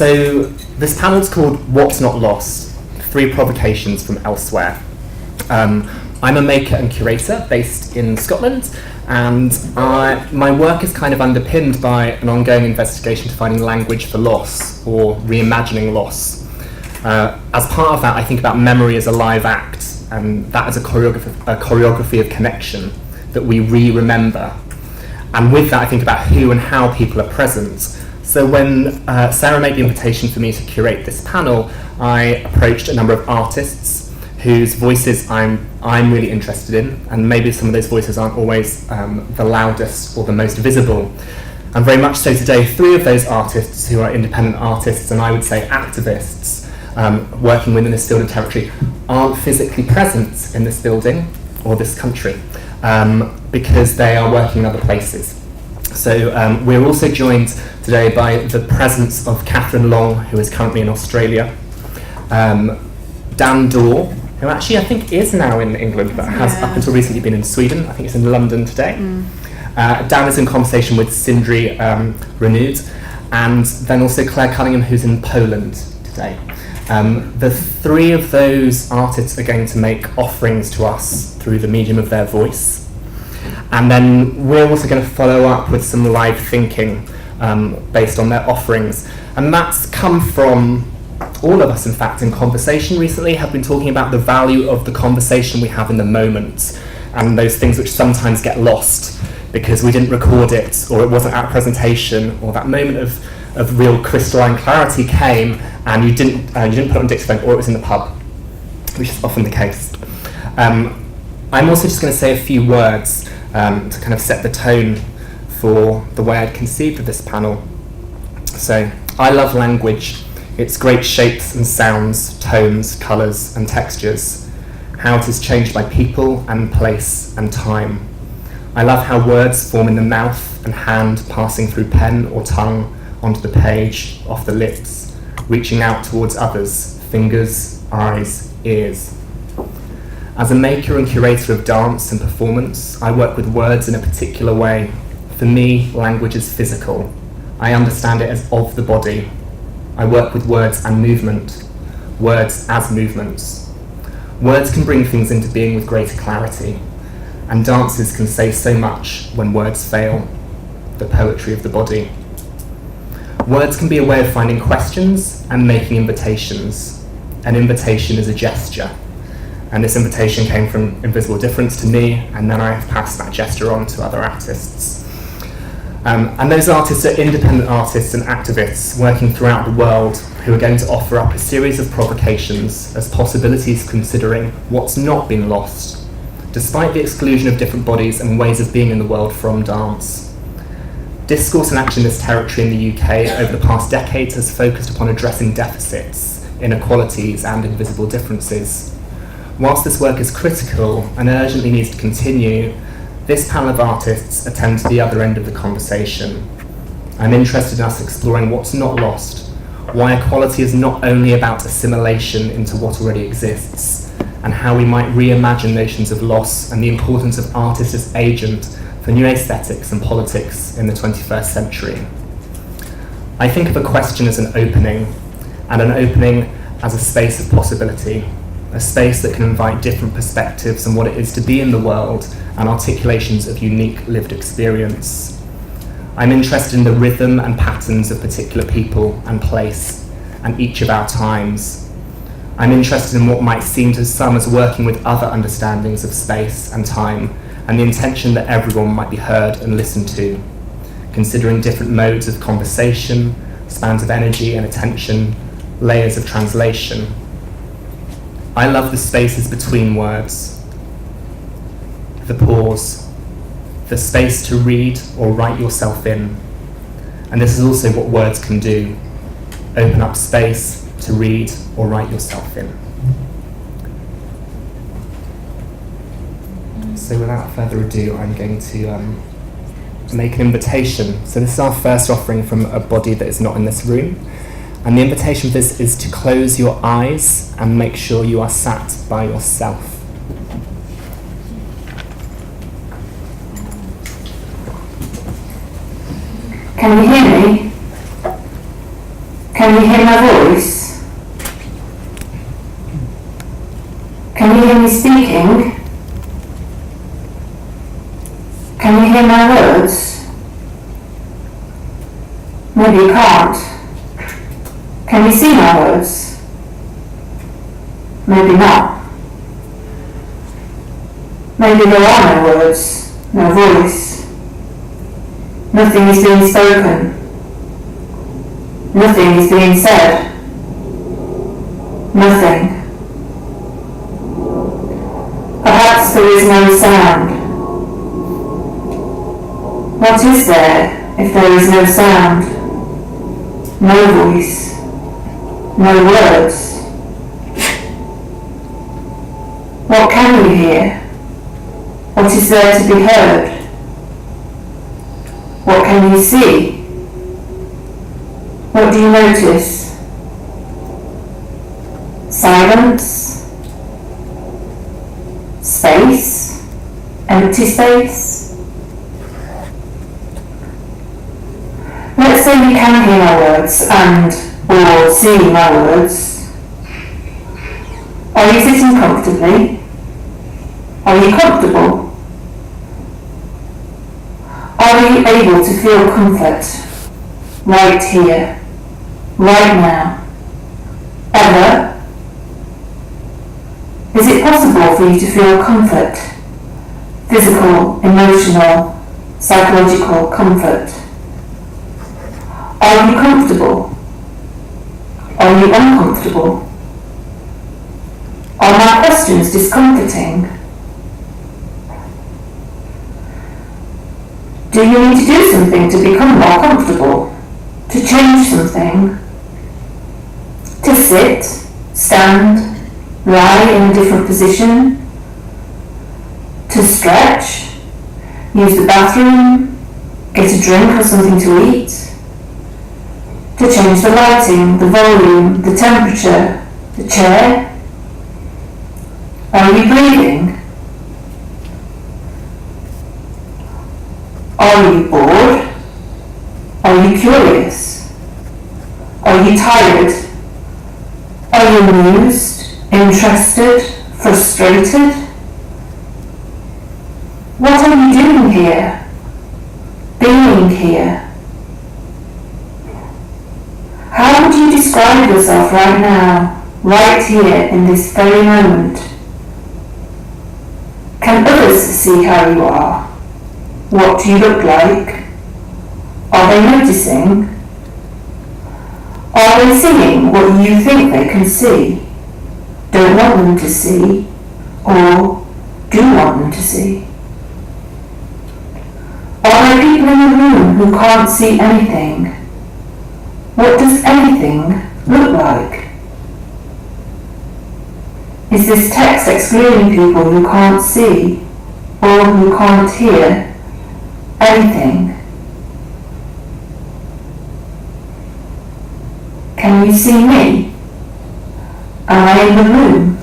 So this panel's called What's Not Lost? 3 Provocations from Elsewhere. I'm a maker and curator based in Scotland, and my work is kind of underpinned by an ongoing investigation to finding language for loss, or reimagining loss. As part of that, I think about memory as a live act, and that as a choreography of connection that we re-remember. And with that, I think about who and how people are present. So when Sarah made the invitation for me to curate this panel, I approached a number of artists whose voices I'm really interested in, and maybe some of those voices aren't always the loudest or the most visible. And very much so today, 3 of those artists who are independent artists, and I would say activists, working within this field and territory, aren't physically present in this building or this country, because they are working in other places. So we're also joined today by the presence of Catherine Long, who is currently in Australia, Dan Daw, who actually I think is now in England, but has up until recently been in Sweden. I think it's in London today. Dan is in conversation with Sindri Runudde, and then also Claire Cunningham, who's in Poland today. The 3 of those artists are going to make offerings to us through the medium of their voice. And then we're also going to follow up with some live thinking based on their offerings. And that's come from all of us, in fact, in conversation recently, have been talking about the value of the conversation we have in the moment, and those things which sometimes get lost because we didn't record it, or it wasn't at presentation, or that moment of real crystalline clarity came and you didn't put it on dictaphone, or it was in the pub, which is often the case. I'm also just going to say a few words to kind of set the tone for the way I'd conceived of this panel. So, I love language, its great shapes and sounds, tones, colours and textures, how it is changed by people and place and time. I love how words form in the mouth and hand, passing through pen or tongue onto the page, off the lips, reaching out towards others, fingers, eyes, ears. As a maker and curator of dance and performance, I work with words in a particular way. For me, language is physical. I understand it as of the body. I work with words and movement, words as movements. Words can bring things into being with greater clarity, and dances can say so much when words fail, the poetry of the body. Words can be a way of finding questions and making invitations. An invitation is a gesture, and this invitation came from Invisible Difference to me, and then I have passed that gesture on to other artists. And those artists are independent artists and activists working throughout the world who are going to offer up a series of provocations as possibilities considering what's not been lost, despite the exclusion of different bodies and ways of being in the world from dance. Discourse and action in this territory in the UK over the past decades has focused upon addressing deficits, inequalities and invisible differences. Whilst this work is critical and urgently needs to continue, this panel of artists attend to the other end of the conversation. I'm interested in us exploring what's not lost, why equality is not only about assimilation into what already exists, and how we might reimagine notions of loss and the importance of artists as agent for new aesthetics and politics in the 21st century. I think of a question as an opening, and an opening as a space of possibility, a space that can invite different perspectives on what it is to be in the world and articulations of unique lived experience. I'm interested in the rhythm and patterns of particular people and place, and each of our times. I'm interested in what might seem to some as working with other understandings of space and time, and the intention that everyone might be heard and listened to, considering different modes of conversation, spans of energy and attention, layers of translation. I love the spaces between words, the pause, the space to read or write yourself in. And this is also what words can do, open up space to read or write yourself in. So without further ado, I'm going to make an invitation. So this is our first offering from a body that is not in this room. And the invitation for this is to close your eyes and make sure you are sat by yourself. Can you hear me? Can you hear my voice? Can you hear me speaking? Can you hear my words? Maybe you can't. Can you see my words? Maybe not. Maybe there are no words, no voice. Nothing is being spoken. Nothing is being said. Nothing. Perhaps there is no sound. What is there if there is no sound? No voice. No words. What can you hear? What is there to be heard? What can you see? What do you notice? Silence? Space? Empty space? Let's say you can hear my words or see my words. Are you sitting comfortably? Are you comfortable? Are you able to feel comfort right here, right now, ever? Is it possible for you to feel comfort, physical, emotional, psychological comfort? Are you comfortable? Are you uncomfortable? Are my questions discomforting? Do you need to do something to become more comfortable? To change something? To sit, stand, lie in a different position? To stretch? Use the bathroom? Get a drink or something to eat? To change the lighting, the volume, the temperature, the chair? Are you breathing? Are you bored? Are you curious? Are you tired? Are you amused, interested, frustrated? What are you doing here? Being here? How would you describe yourself right now, right here in this very moment? Can others see how you are? What you look like? Are they noticing? Are they seeing what you think they can see, don't want them to see, or do want them to see? Are there people in the room who can't see anything? What does anything look like? Is this text excluding people who can't see or who can't hear anything? Can you see me? Am I in the room?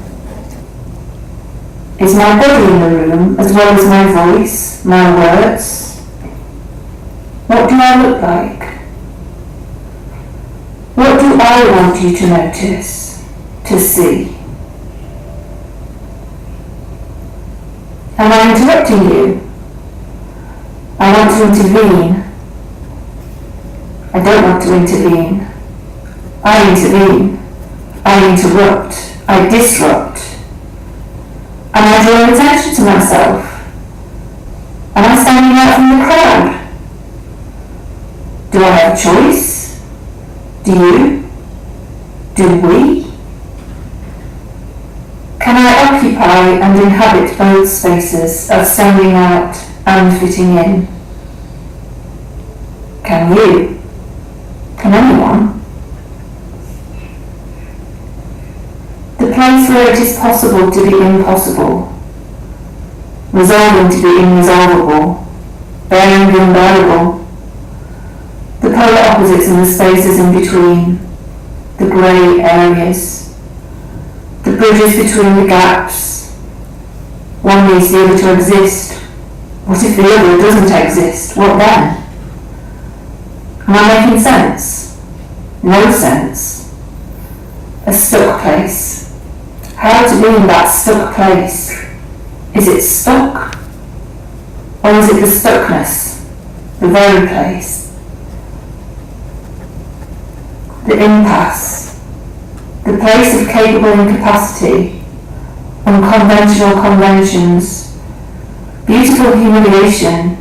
Is my body in the room as well as my voice, my words? What do I look like? What do I want you to notice, to see? Am I interrupting you? I want to intervene. I don't want to intervene. I intervene. I interrupt. I disrupt. And I draw attention to myself. Am I standing out from the crowd? Do I have a choice? Do you? Do we? Can I occupy and inhabit both spaces of standing out and fitting in? Can you? Can anyone? The place where it is possible to be impossible, resolving to be irresolvable, bearing the unbearable, the polar opposites and the spaces in between, the grey areas, the bridges between the gaps. One needs the other to exist. What if the other doesn't exist? What then? Am I making sense? No sense. A stuck place. How to be in that stuck place? Is it stuck? Or is it the stuckness? The very place? The impasse. The place of capable incapacity, unconventional conventions, beautiful humiliation,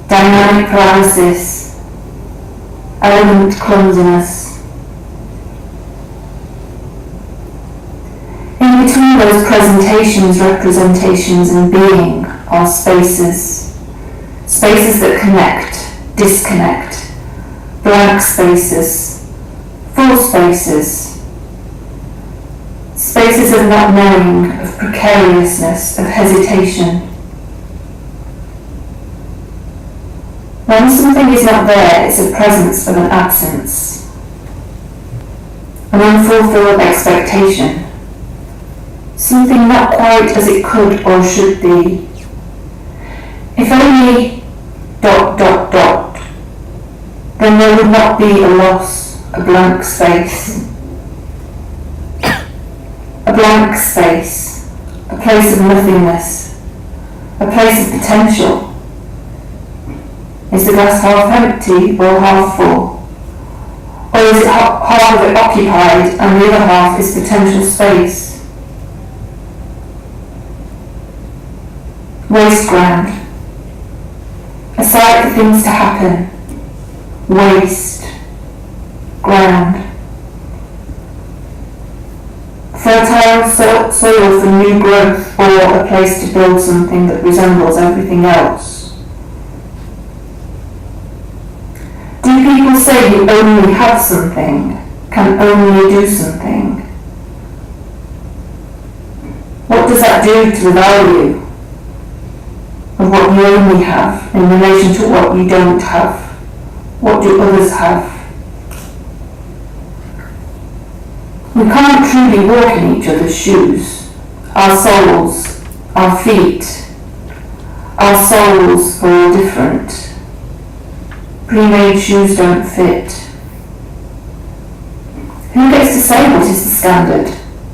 dynamic paralysis, elegant clumsiness. In between those presentations, representations, and being are spaces. Spaces that connect, disconnect, blank spaces, full spaces. Spaces of not knowing, of precariousness, of hesitation. When something is not there, it's a presence of an absence, an unfulfilled expectation, something not quite as it could or should be. If only ... then there would not be a loss, a blank space. A blank space, a place of nothingness, a place of potential. Is the glass half empty or half full? Or is it half of it occupied and the other half is potential space? Waste ground. A site for things to happen. Waste. Ground. Fertile soil for new growth, or a place to build something that resembles everything else. Do people say you only have something, can only do something? What does that do to the value of what you only have in relation to what you don't have? What do others have? We can't truly walk in each other's shoes. Our souls, our feet, our souls are all different. Pre-made shoes don't fit. Who gets to say what is the standard?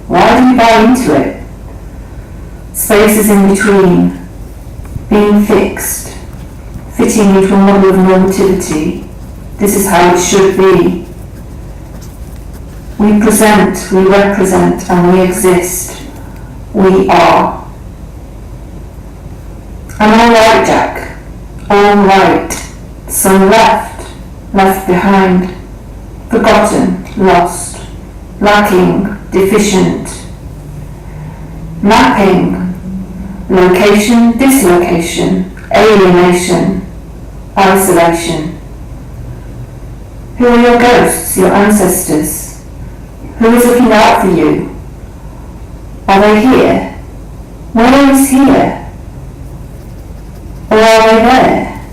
Why do you buy into it? Spaces in between, being fixed, fitting into a model of normativity. This is how it should be. We present, we represent, and we exist. We are. I'm all right, Jack. All right. Some left, left behind, forgotten, lost, lacking, deficient. Mapping, location, dislocation, alienation, isolation. Who are your ghosts, your ancestors? Who is looking out for you? Are they here? Where is here? Or are they there?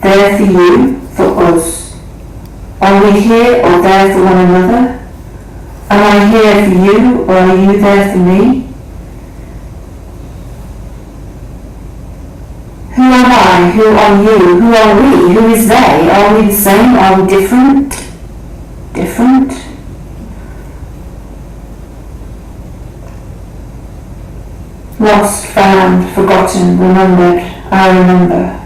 There for you, for us. Are we here or there for one another? Am I here for you or are you there for me? Who am I? Who are you? Who are we? Who is they? Are we the same? Are we different? Different? Lost, found, forgotten, remembered, I remember.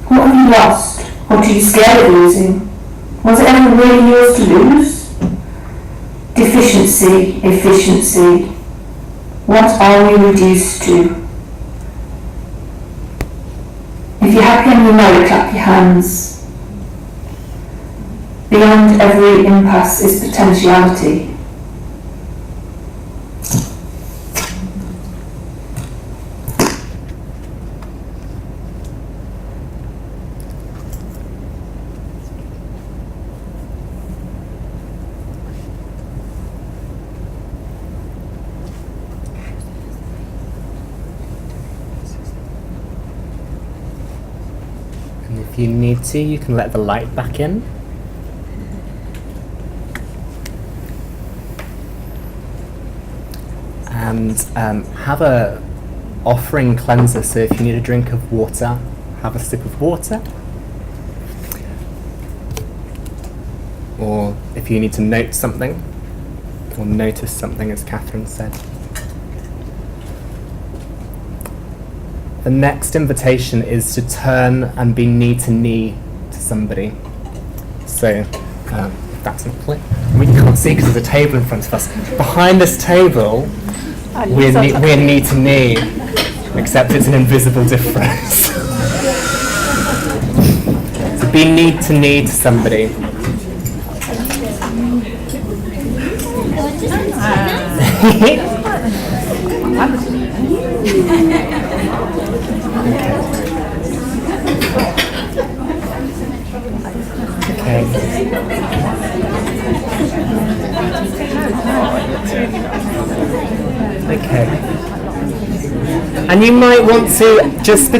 What have you lost? What are you scared of losing? Was it ever really yours to lose? Deficiency, efficiency. What are we reduced to? If you're happy and you know it, clap your hands. Beyond every impasse is potentiality. And if you need to, you can let the light back in. And have a offering cleanser, so if you need a drink of water, have a sip of water. or if you need to note something, or notice something, as Catherine said. The next invitation is to turn and be knee to knee to somebody. So, that's not clear. We can't see because there's a table in front of us. Behind this table, we're knee to knee, except it's an invisible difference. So be knee to somebody. Okay. And you might want to, just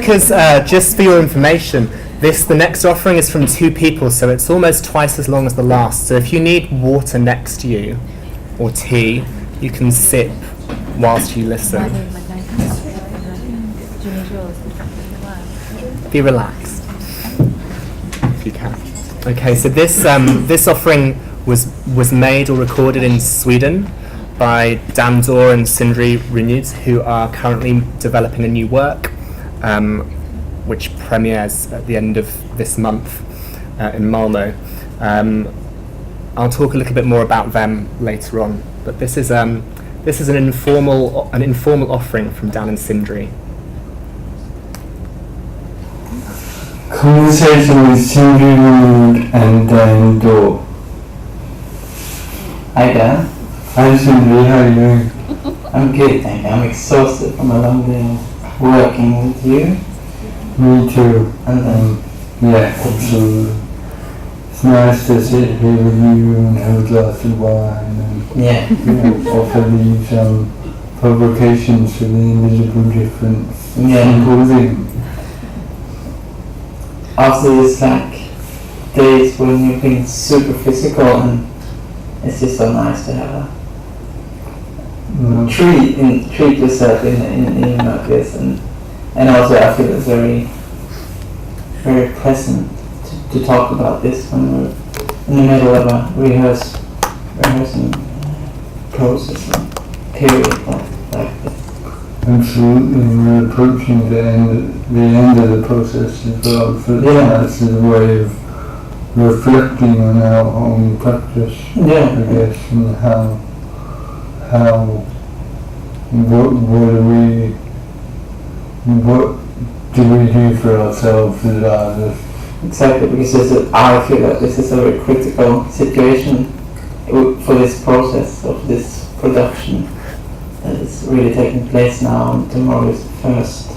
for your information, the next offering is from 2 people, so it's almost twice as long as the last. So if you need water next to you, or tea, you can sip whilst you listen. Be relaxed, if you can. Okay, so this offering was made or recorded in Sweden by Daw and Sindri Runudde, who are currently developing a new work, which premieres at the end of this month in Malmö. I'll talk a little bit more about them later on, but this is an informal offering from Daw and Sindri. Conversation with Sindri Runudde and Daw. Hi Dan. Hi Sindri, how are you doing? I'm good, thank you. I'm exhausted from a long day of working with you. Me too. And yeah, absolutely. It's nice to sit here with you and have a glass of wine and offer these provocations for the invisible difference. Clothing. After these days when you've been super physical, and it's just so nice to have a treat yourself in like this, and also I feel it's very, very pleasant to talk about this when we're in the middle of a rehearsing process and period like this. Absolutely, we're approaching the end of the process as well, so that's a way of reflecting on our own practice, I guess, and what do we do for ourselves as artists? Exactly, because I feel that this is a very critical situation for this process of this production that is really taking place now, and tomorrow is the first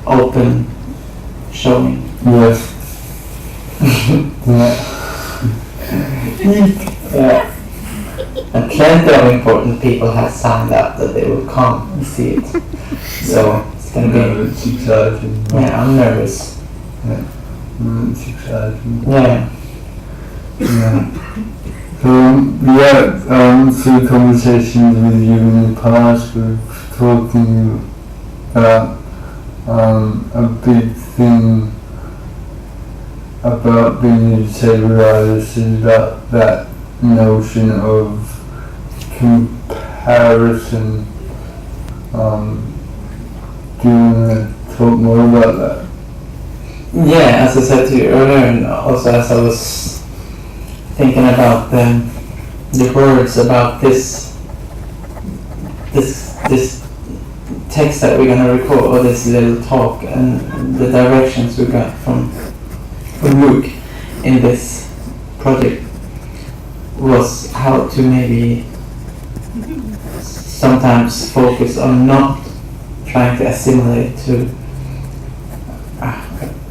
open showing. Yes. Yeah. And plenty of important people have signed up that they will come and see it. So it's going to be... It's exciting. Yeah, I'm nervous. Yeah. It's exciting. Yeah. Through conversations with you in the past, we've talking about a big thing about being a disabled artist is about that notion of comparison. Do you want to talk more about that? Yeah, as I said to you earlier, and also as I was thinking about the words about this text that we're gonna record, or this little talk, and the directions we got from Luke in this project, was how to maybe sometimes focus on not trying to assimilate to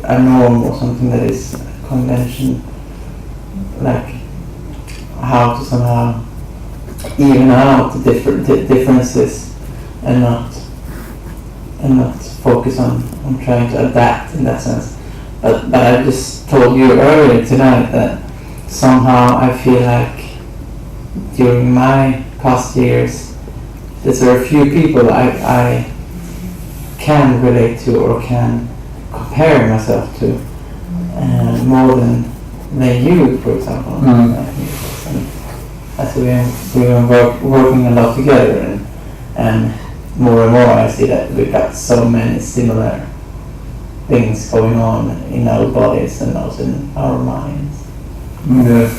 a norm or something that is convention, like how to somehow even out the differences and not focus on trying to adapt in that sense. But I just told you earlier tonight that somehow I feel like during my past years there are a few people I can relate to or can compare myself to more than than you, for example. Mm. And as we've been working a lot together, and more and more I see that we've got so many similar things going on in our bodies and also in our minds. Yes.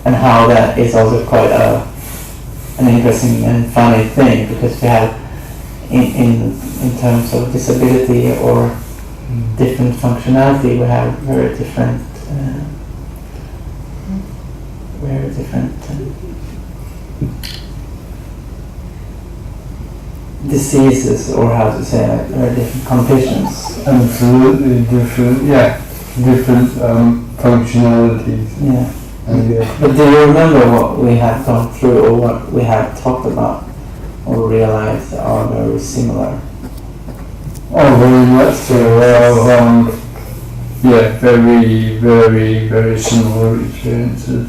And how that is also quite an interesting and funny thing, because we have in terms of disability or different functionality, we have very different diseases, or how to say it, very different conditions. Absolutely different, different functionalities. Yeah. I guess. But do you remember what we have gone through, or what we have talked about, or realized are very similar? Oh, very much so. Well, very, very, very similar experiences.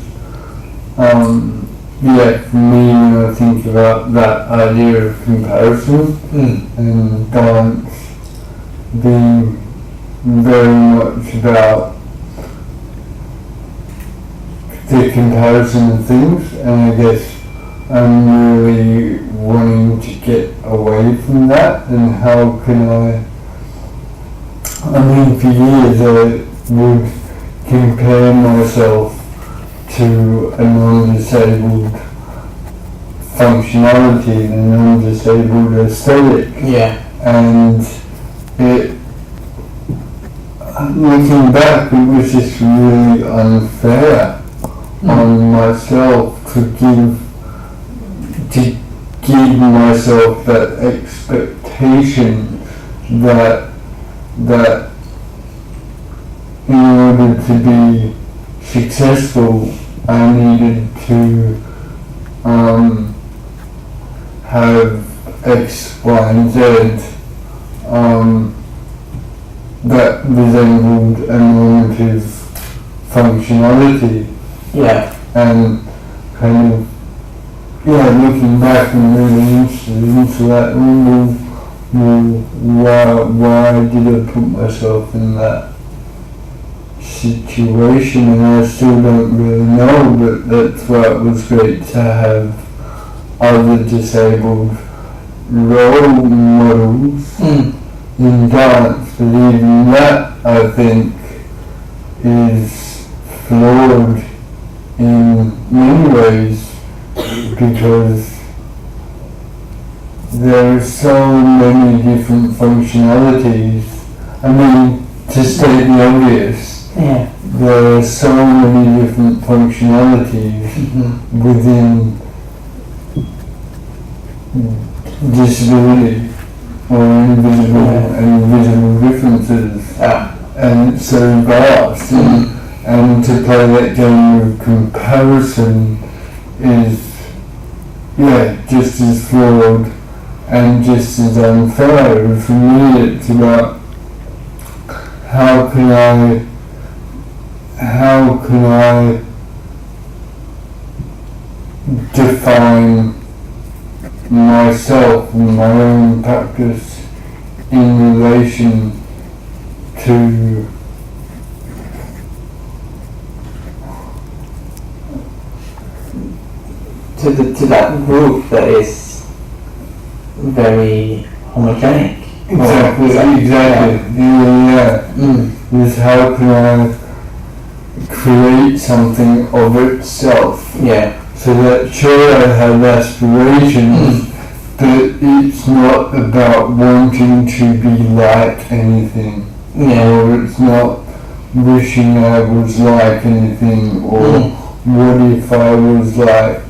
For me, when I think about that idea of comparison and dance being very much about the comparison of things, and I guess I'm really wanting to get away from that, and how can I mean, for years I would compare myself to a non-disabled functionality and a non-disabled aesthetic. Yeah. And looking back, it was just really unfair on myself to give myself that expectation that in order to be successful, I needed to have X, Y, and Z that resembled a normative functionality. Yeah. And kind of, looking back and really interested into that, why did I put myself in that situation? And I still don't really know, but that's why it was great to have other disabled role models in dance, but even that, I think, is flawed in many ways, because there are so many different functionalities. I mean, to state the obvious, there are so many different functionalities within disability or invisible and visible differences, and it's so vast, and to play that game of comparison is just as flawed and just as unfair. And for me, it's about how can I define myself and my own practice in relation to that group that is very homogenic. Exactly. Is how can I create something of itself? So that sure, I have aspirations, but it's not about wanting to be like anything, or it's not wishing I was like anything, or what if I was like,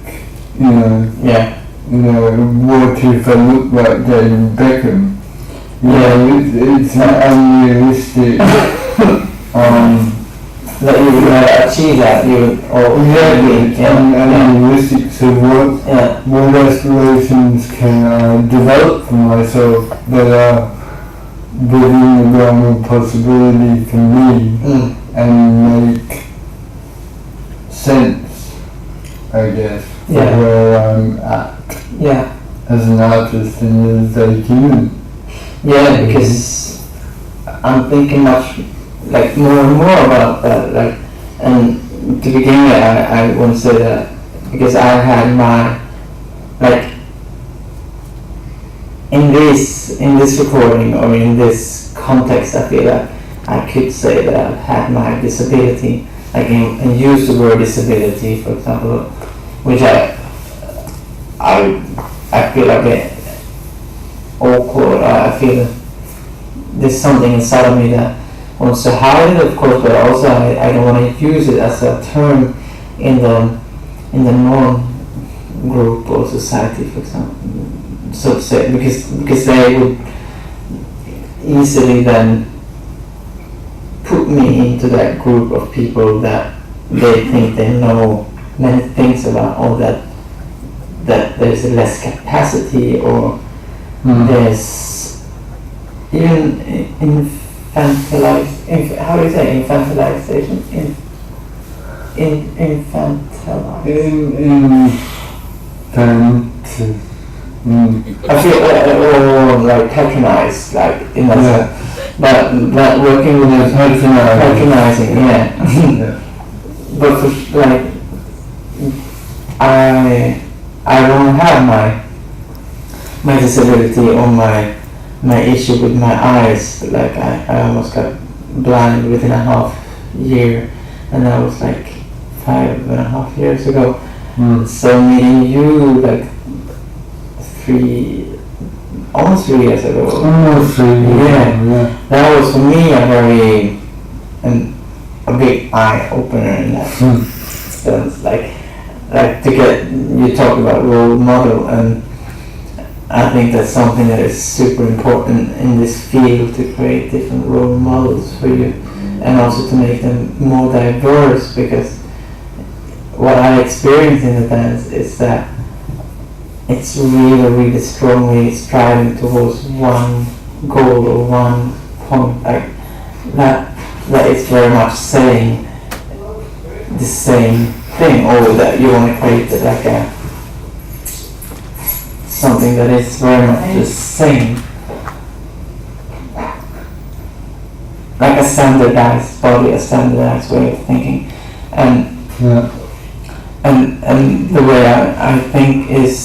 what if I look like David Beckham? It's not unrealistic. That you would achieve that, unrealistic. So what aspirations can I develop for myself that are within the realm of possibility for me and make sense, I guess, for where I'm at as an artist and as a human. Because I'm thinking much more and more about that. And to begin with, I want to say that because I had my, like, in this recording or in this context, I feel like I could say that I've had my disability, like, and use the word disability, for example, which I feel like it awkward. I feel there's something inside of me that wants to hide it, of course, but also I don't want to use it as a term in the norm group or society, for example, so to say, because they would easily then put me into that group of people that they think they know many things about, or that there's less capacity, or there's even infantilization. How do you say infantilization? I feel like patronized, like in that sense. But working with patronizing, yeah. But for, like, I don't have my disability or my issue with my eyes. Like I almost got blind within a half year, and that was like 5.5 years ago. So meeting you like almost 3 years ago. Almost 3 years. Yeah. That was for me a big eye opener in that sense. Like to get, you talk about role model, and I think that's something that is super important in this field, to create different role models for you, and also to make them more diverse, because what I experience in the dance is that it's really strongly striving towards one goal or one point, like that it's very much saying the same thing, or that you want to create like something that is very much the same, like a standardized body, a standardized way of thinking, and the way I think is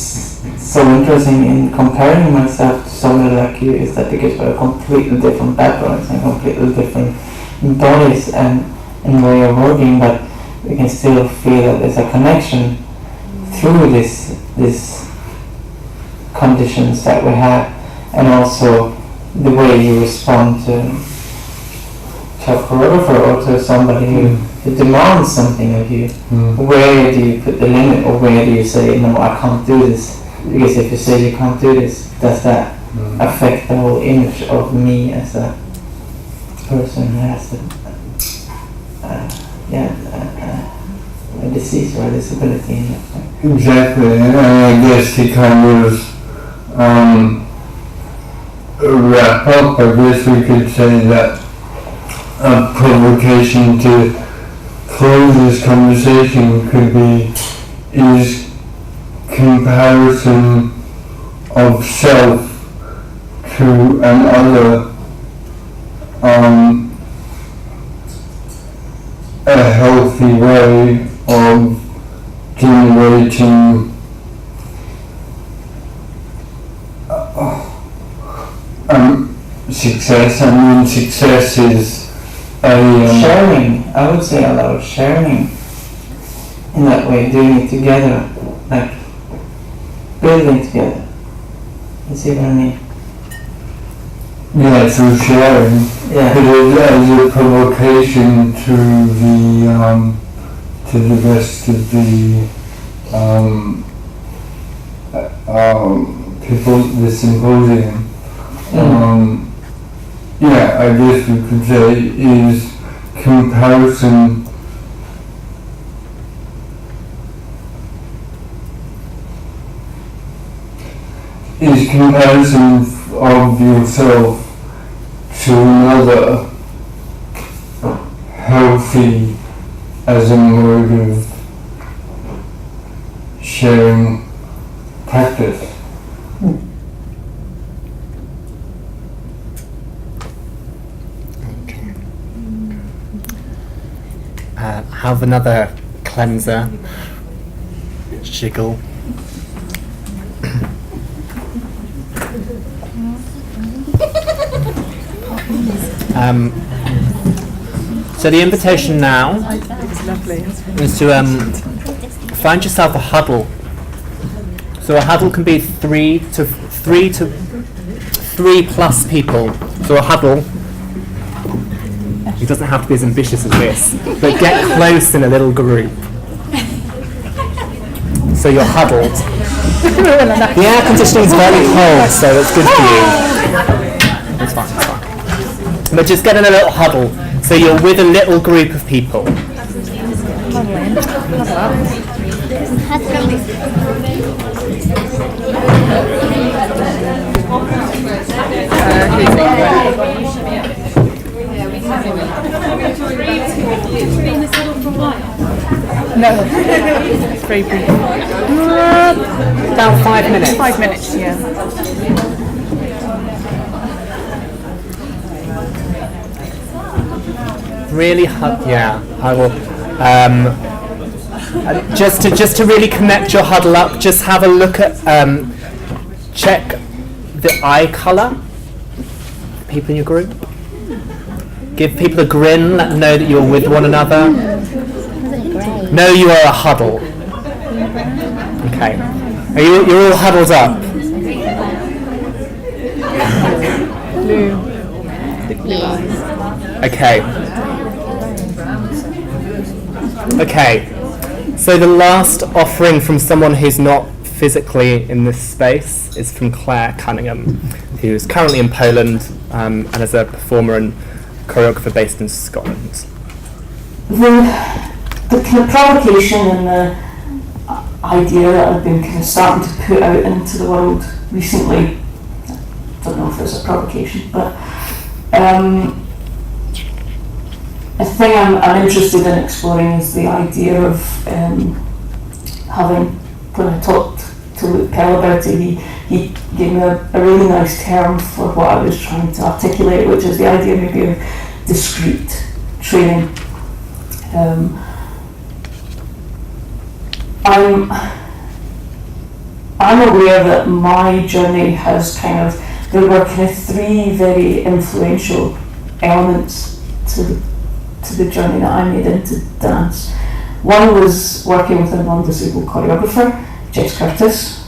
so interesting in comparing myself to somebody like you is that because we're completely different backgrounds and completely different bodies and way of working, but we can still feel that there's a connection through this conditions that we have, and also the way you respond to a choreographer or to somebody who demands something of you. Where do you put the limit, or where do you say, no, I can't do this? Because if you say you can't do this, does that affect the whole image of me as a person who has a disease or a disability in that way? Exactly, and I guess to kind of wrap up, I guess we could say that a provocation to close this conversation could be is comparison of self to another, a healthy way of generating success. I mean, success is sharing. I would say a lot of sharing in that way, doing it together, like building together. You see what I mean? Yeah, through sharing. Yeah. But as a provocation to the rest of the people, the symposium. Yeah, I guess we could say is comparison of yourself to another healthy as a mode of sharing practice. have another cleanser. Jiggle. So the invitation now is to find yourself a huddle. So a huddle can be three to 3 plus people. So a huddle, it doesn't have to be as ambitious as this, but get close in a little group. So you're huddled. The air conditioning is very cold, so it's good for you. It's fine, it's fine. But just get in a little huddle, so you're with a little group of people. No, it's very brief. About 5 minutes. 5 minutes, yeah. Really, huddle. Just to really connect your huddle up, just have a look at, check the eye colour. People in your group. Give people a grin. Let them know that you're with one another. Know you are a huddle. Okay. You're all huddled up. Blue. Okay. Okay. So the last offering from someone who's not physically in this space is from Claire Cunningham, who's currently in Poland and is a performer and choreographer based in Scotland. The kind of provocation and the idea that I've been kind of starting to put out into the world recently, I don't know if it's a provocation, but a thing I'm interested in exploring is the idea of having, when I talked to Luke Pell about it, he gave me a really nice term for what I was trying to articulate, which is the idea maybe of discrete training. I'm aware that my journey has there were kind of 3 very influential elements to the journey that I made into dance. One was working with a non-disabled choreographer, Jess Curtis,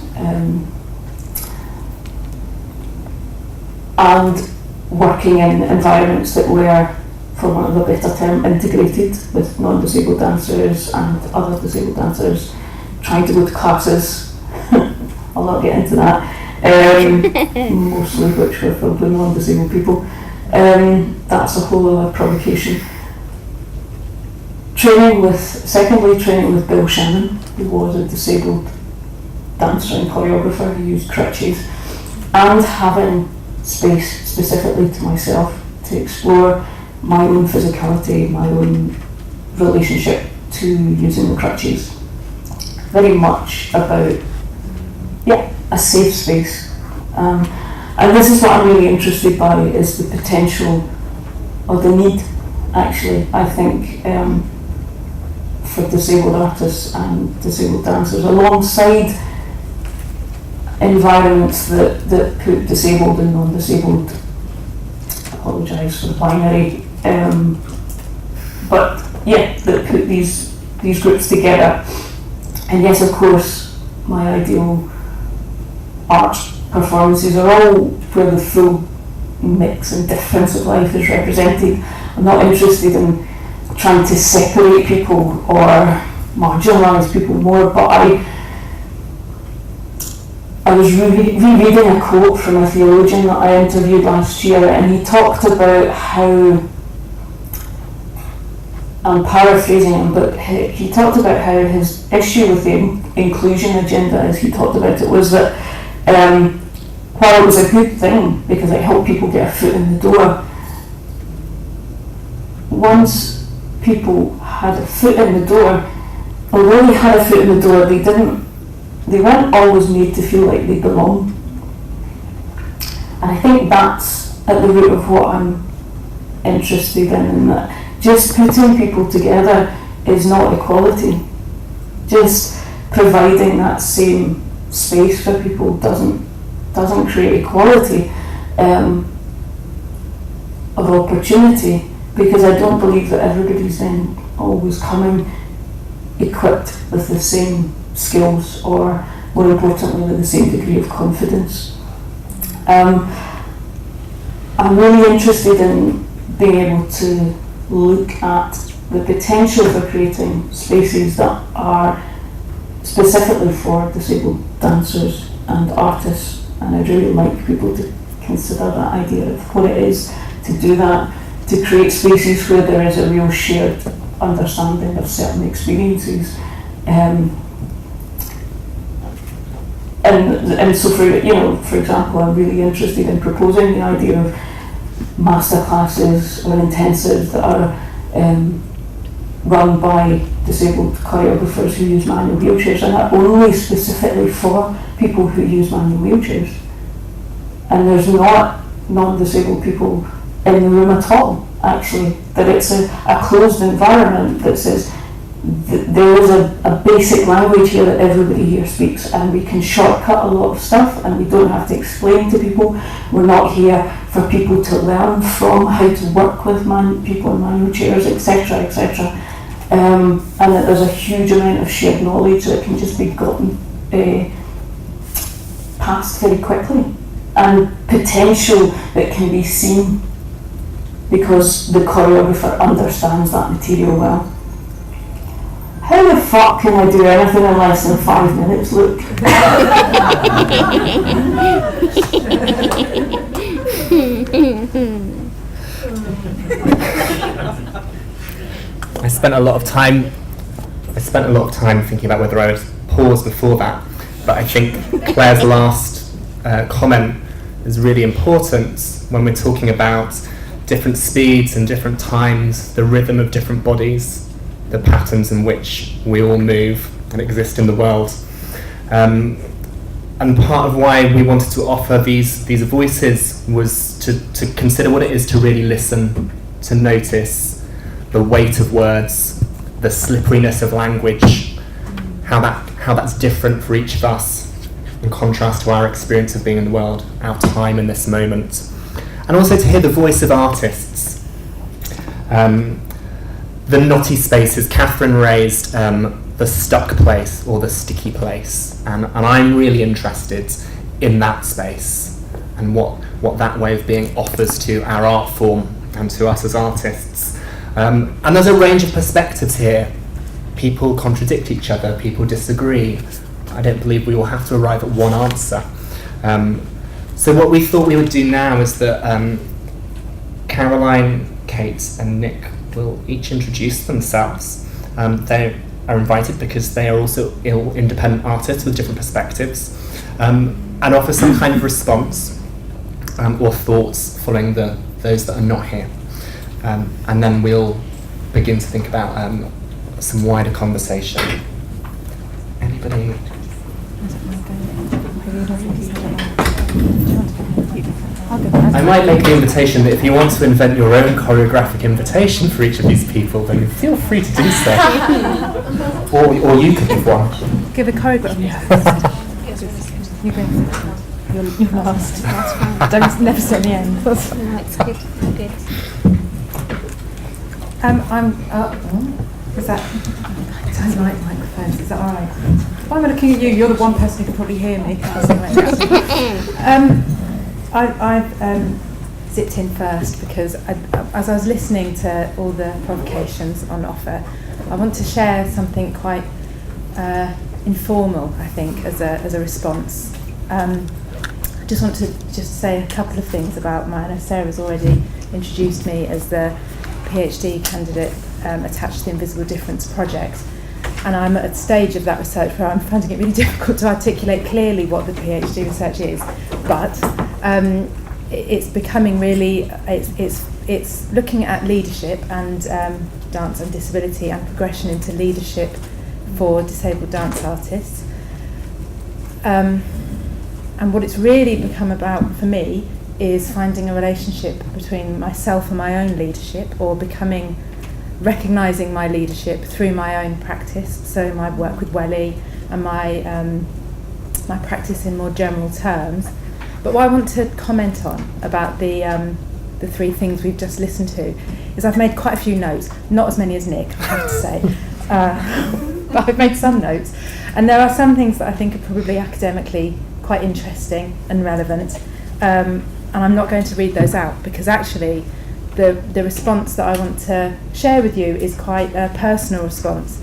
and working in environments that were, for want of a better term, integrated with non-disabled dancers and other disabled dancers, trying to go to classes. I'll not get into that, mostly which were filled with non-disabled people. That's a whole other provocation. Training with Bill Shannon, who was a disabled dancer and choreographer who used crutches, and having space specifically to myself to explore my own physicality, my own relationship to using the crutches. Very much about, a safe space. And this is what I'm really interested by, is the potential, or the need, actually, I think, for disabled artists and disabled dancers, alongside environments that put disabled and non-disabled, I apologise for the binary, that put these groups together. And yes, of course, my ideal art performances are all where the full mix and difference of life is represented. I'm not interested in trying to separate people or marginalise people more, but I was rereading a quote from a theologian that I interviewed last year, and he talked about how, I'm paraphrasing him, but he talked about how his issue with the inclusion agenda, as he talked about it, was that while it was a good thing because it helped people get a foot in the door, once people had a foot in the door, although they had a foot in the door, they weren't always made to feel like they belonged. And I think that's at the root of what I'm interested in, that just putting people together is not equality. Just providing that same space for people doesn't create equality of opportunity, because I don't believe that everybody's then always coming equipped with the same skills, or more importantly with the same degree of confidence. I'm really interested in being able to look at the potential for creating spaces that are specifically for disabled dancers and artists, and I'd really like people to consider that idea of what it is to do that, to create spaces where there is a real shared understanding of certain experiences. And so for example, I'm really interested in proposing the idea of masterclasses or intensives that are run by disabled choreographers who use manual wheelchairs, and are only specifically for people who use manual wheelchairs. And there's not non-disabled people in the room at all, actually. That it's a closed environment that says there is a basic language here that everybody here speaks, and we can shortcut a lot of stuff, and we don't have to explain to people. We're not here for people to learn from how to work with people in manual chairs, etc., etc. And that there's a huge amount of shared knowledge that can just be gotten past very quickly, and potential that can be seen because the choreographer understands that material well. How the fuck can I do anything in less than 5 minutes, Luke? I spent a lot of time thinking about whether I would pause before that, but I think Claire's last comment is really important when we're talking about different speeds and different times, the rhythm of different bodies, the patterns in which we all move and exist in the world. And part of why we wanted to offer these voices was to consider what it is to really listen, to notice the weight of words, the slipperiness of language, how that's different for each of us in contrast to our experience of being in the world, our time in this moment. And also to hear the voice of artists. The knotty spaces, Catherine raised the stuck place or the sticky place, and I'm really interested in that space and what that way of being offers to our art form and to us as artists. And there's a range of perspectives here. People contradict each other, people disagree. I don't believe we will have to arrive at one answer. So what we thought we would do now is that Caroline, Kate and Nick will each introduce themselves. They are invited because they are also independent artists with different perspectives, and offer some kind of response or thoughts following those that are not here. And then we'll begin to think about some wider conversation. Anybody? I might make the invitation that if you want to invent your own choreographic invitation for each of these people, then feel free to do so. or you could give one. Give a choreograph. You go. You're last. That's fine. Don't never sit at the end. No, it's good. Good. Is that? Turn the microphones. Is that all right? Why am I looking at you? You're the one person who can probably hear me. I've zipped in first because as I was listening to all the provocations on offer, I want to share something quite informal, I think, as a response. I just want to say a couple of things about mine. I know Sarah's already introduced me as the PhD candidate attached to the Invisible Difference project, and I'm at a stage of that research where I'm finding it really difficult to articulate clearly what the PhD research is, but it's becoming really, it's looking at leadership and dance and disability and progression into leadership for disabled dance artists. And what it's really become about for me is finding a relationship between myself and my own leadership, or becoming recognising my leadership through my own practice, so my work with Welly and my practice in more general terms. But what I want to comment on about the three things we've just listened to is I've made quite a few notes, not as many as Nick, I have to say, but I've made some notes. And there are some things that I think are probably academically quite interesting and relevant, and I'm not going to read those out because actually the response that I want to share with you is quite a personal response,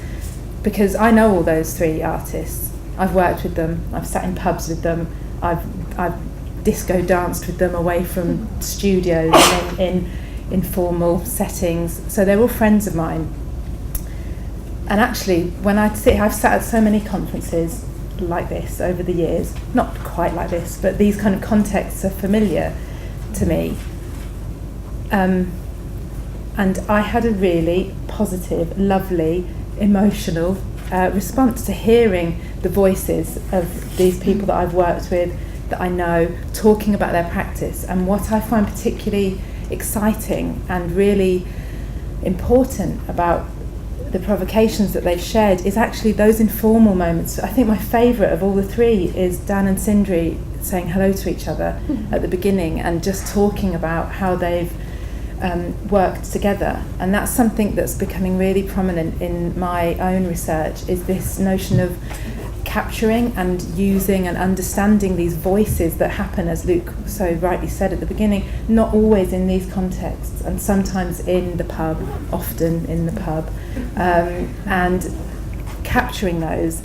because I know all those three artists. I've worked with them, I've sat in pubs with them, I've disco danced with them away from studios and in informal settings, so they're all friends of mine. And actually, when I've sat at so many conferences like this over the years, not quite like this, but these kind of contexts are familiar to me. And I had a really positive, lovely, emotional response to hearing the voices of these people that I've worked with, that I know, talking about their practice. And what I find particularly exciting and really important about the provocations that they've shared is actually those informal moments. I think my favourite of all the three is Dan and Sindri saying hello to each other at the beginning and just talking about how they've worked together. And that's something that's becoming really prominent in my own research, is this notion of capturing and using and understanding these voices that happen, as Luke so rightly said at the beginning, not always in these contexts, and sometimes in the pub, often in the pub, and capturing those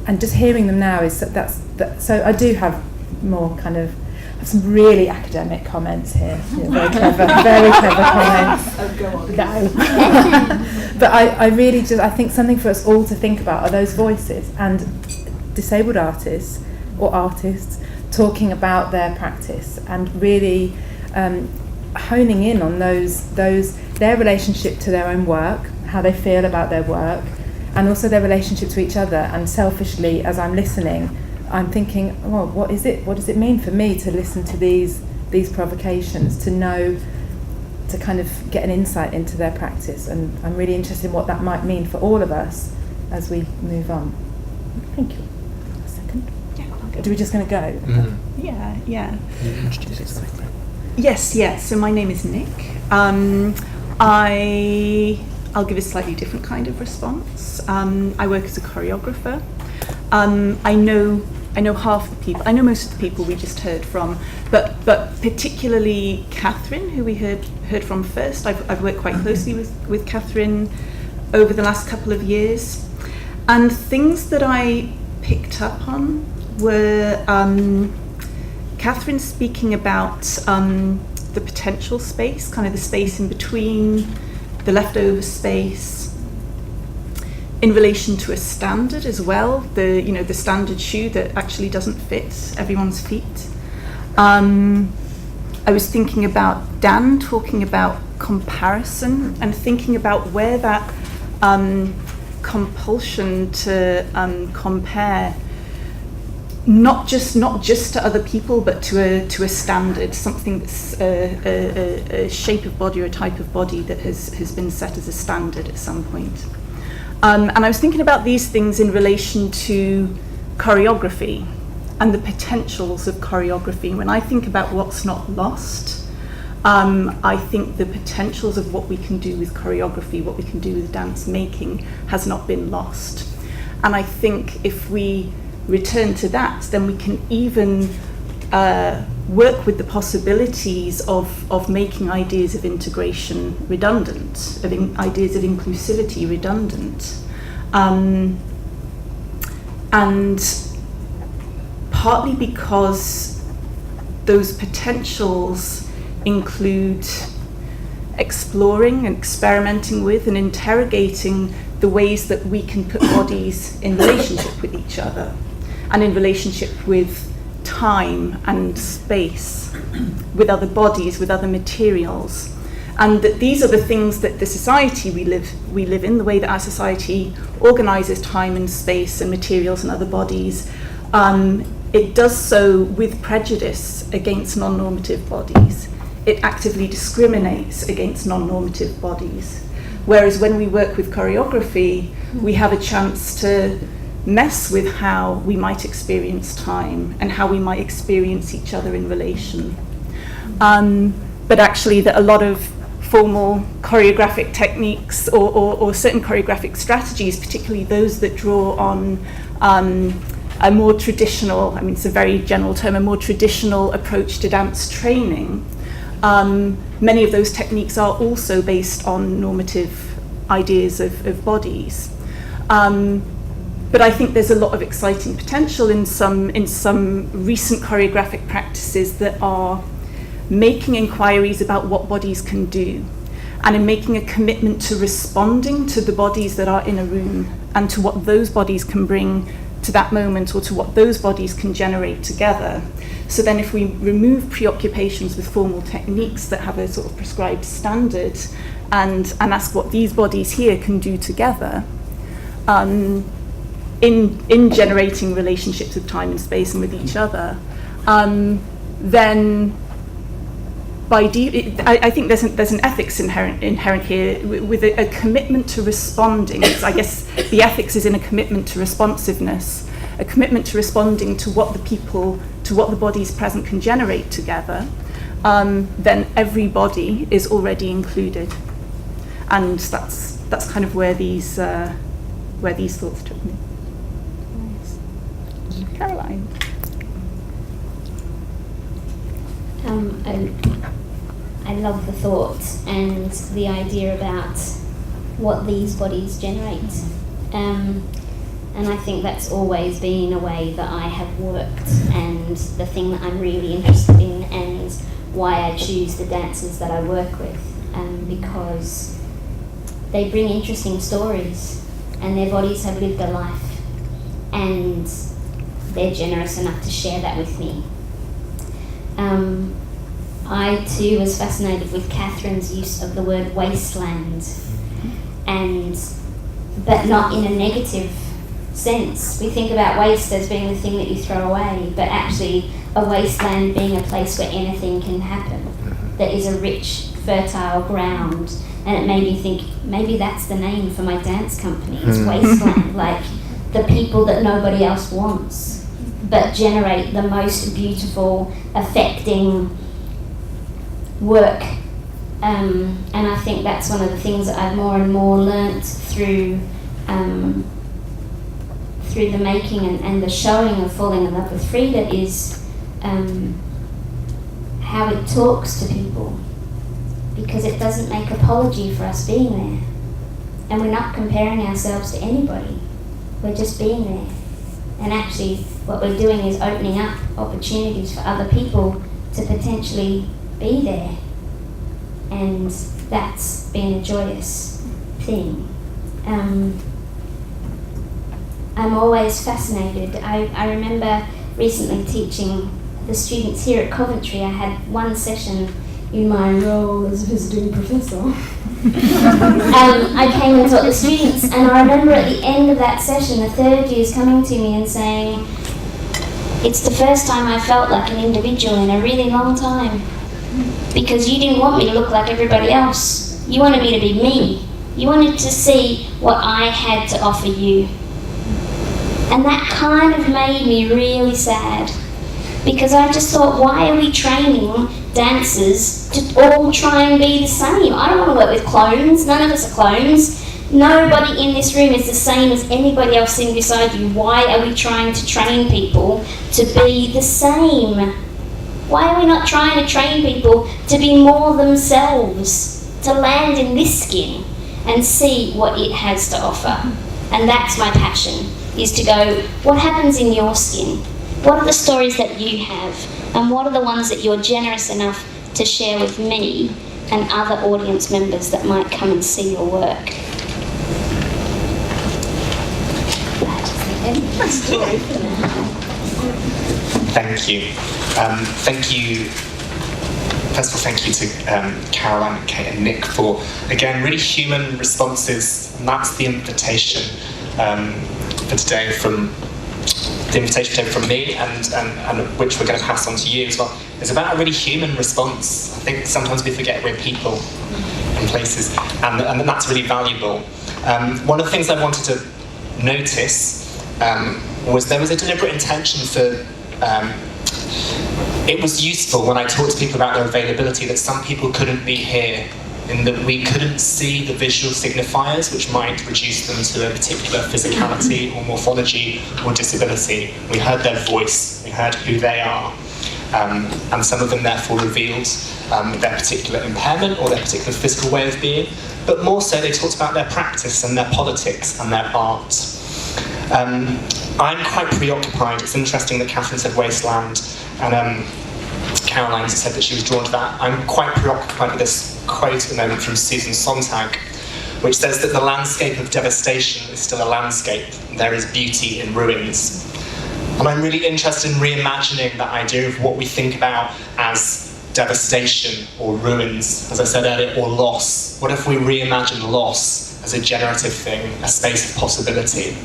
and just hearing them now is so I do have more kind of some really academic comments here, very clever comments. Oh, go on. No. But I really just, I think something for us all to think about are those voices, and disabled artists or artists talking about their practice and really honing in on their relationship to their own work, how they feel about their work, and also their relationship to each other. And selfishly, as I'm listening, I'm thinking, well, what does it mean for me to listen to these provocations, to know, to kind of get an insight into their practice? And I'm really interested in what that might mean for all of us as we move on. Thank you. A second. Yeah. Are we just going to go? Mm-hmm. Yeah. Yes. So my name is Nick. I'll give a slightly different kind of response. I work as a choreographer. I know half the people. I know most of the people we just heard from, but particularly Catherine, who we heard from first. I've worked quite closely with Catherine over the last couple of years, and things that I picked up on were Catherine speaking about the potential space, kind of the space in between, the leftover space, in relation to a standard as well, the standard shoe that actually doesn't fit everyone's feet. I was thinking about Dan talking about comparison and thinking about where that compulsion to compare not just to other people, but to a standard, something that's a shape of body or a type of body that has been set as a standard at some point. And I was thinking about these things in relation to choreography and the potentials of choreography. When I think about what's not lost, I think the potentials of what we can do with choreography, what we can do with dance making, has not been lost. And I think if we return to that, then we can even work with the possibilities of making ideas of integration redundant, ideas of inclusivity redundant. And partly because those potentials include exploring and experimenting with and interrogating the ways that we can put bodies in relationship with each other and in relationship with time and space, with other bodies, with other materials. And that these are the things that the society we live in, the way that our society organises time and space and materials and other bodies, it does so with prejudice against non-normative bodies. It actively discriminates against non-normative bodies. Whereas when we work with choreography, we have a chance to mess with how we might experience time and how we might experience each other in relation. But actually that a lot of formal choreographic techniques or certain choreographic strategies, particularly those that draw on a more traditional, I mean it's a very general term, a more traditional approach to dance training, many of those techniques are also based on normative ideas of bodies. But I think there's a lot of exciting potential in some recent choreographic practices that are making inquiries about what bodies can do, and in making a commitment to responding to the bodies that are in a room and to what those bodies can bring to that moment, or to what those bodies can generate together. So then if we remove preoccupations with formal techniques that have a sort of prescribed standard and ask what these bodies here can do together, in generating relationships with time and space and with each other, then I think there's an ethics inherent here with a commitment to responding. I guess the ethics is in a commitment to responsiveness, a commitment to responding to what the bodies present can generate together. Then every body is already included, and that's kind of where these thoughts took me. Caroline. I love the thought and the idea about what these bodies generate. And I think that's always been a way that I have worked, and the thing that I'm really interested in, and why I choose the dancers that I work with, because they bring interesting stories and their bodies have lived a life, and they're generous enough to share that with me. I too was fascinated with Catherine's use of the word wasteland, but not in a negative sense. We think about waste as being the thing that you throw away, but actually a wasteland being a place where anything can happen, that is a rich, fertile ground. And it made me think, maybe that's the name for my dance company, it's wasteland, like the people that nobody else wants, but generate the most beautiful, affecting work. And I think that's one of the things that I've more and more learnt through the making and the showing of Falling in Love with Frida is how it talks to people, because it doesn't make apology for us being there, and we're not comparing ourselves to anybody, we're just being there. And actually what we're doing is opening up opportunities for other people to potentially be there, and that's been a joyous thing. I'm always fascinated. I remember recently teaching the students here at Coventry. I had one session in my role as visiting professor. I came and taught the students, and I remember at the end of that session the third years coming to me and saying, it's the first time I felt like an individual in a really long time, because you didn't want me to look like everybody else. You wanted me to be me. You wanted to see what I had to offer you. And that kind of made me really sad, because I just thought, why are we training dancers to all try and be the same? I don't want to work with clones. None of us are clones. Nobody in this room is the same as anybody else sitting beside you. Why are we trying to train people to be the same? Why are we not trying to train people to be more themselves, to land in this skin and see what it has to offer? And that's my passion, is to go, what happens in your skin? What are the stories that you have? And what are the ones that you're generous enough to share with me and other audience members that might come and see your work? That is the story for now. Thank you. Thank you. First of all, thank you to Caroline, Kate and Nick for, again, really human responses. And that's the invitation for today from the invitation came from me, and which we're going to pass on to you as well, is about a really human response. I think sometimes we forget we're people in places, and that's really valuable. One of the things I wanted to notice was there was a deliberate intention for. It was useful when I talked to people about their availability that some people couldn't be here, in that we couldn't see the visual signifiers which might reduce them to a particular physicality or morphology or disability. We heard their voice, we heard who they are, and some of them therefore revealed their particular impairment or their particular physical way of being, but more so they talked about their practice and their politics and their art. I'm quite preoccupied. It's interesting that Catherine said wasteland, and Caroline said that she was drawn to that. I'm quite preoccupied with this quote at the moment from Susan Sontag, which says that the landscape of devastation is still a landscape. There is beauty in ruins. And I'm really interested in reimagining that idea of what we think about as devastation or ruins, as I said earlier, or loss. What if we reimagine loss as a generative thing, a space of possibility?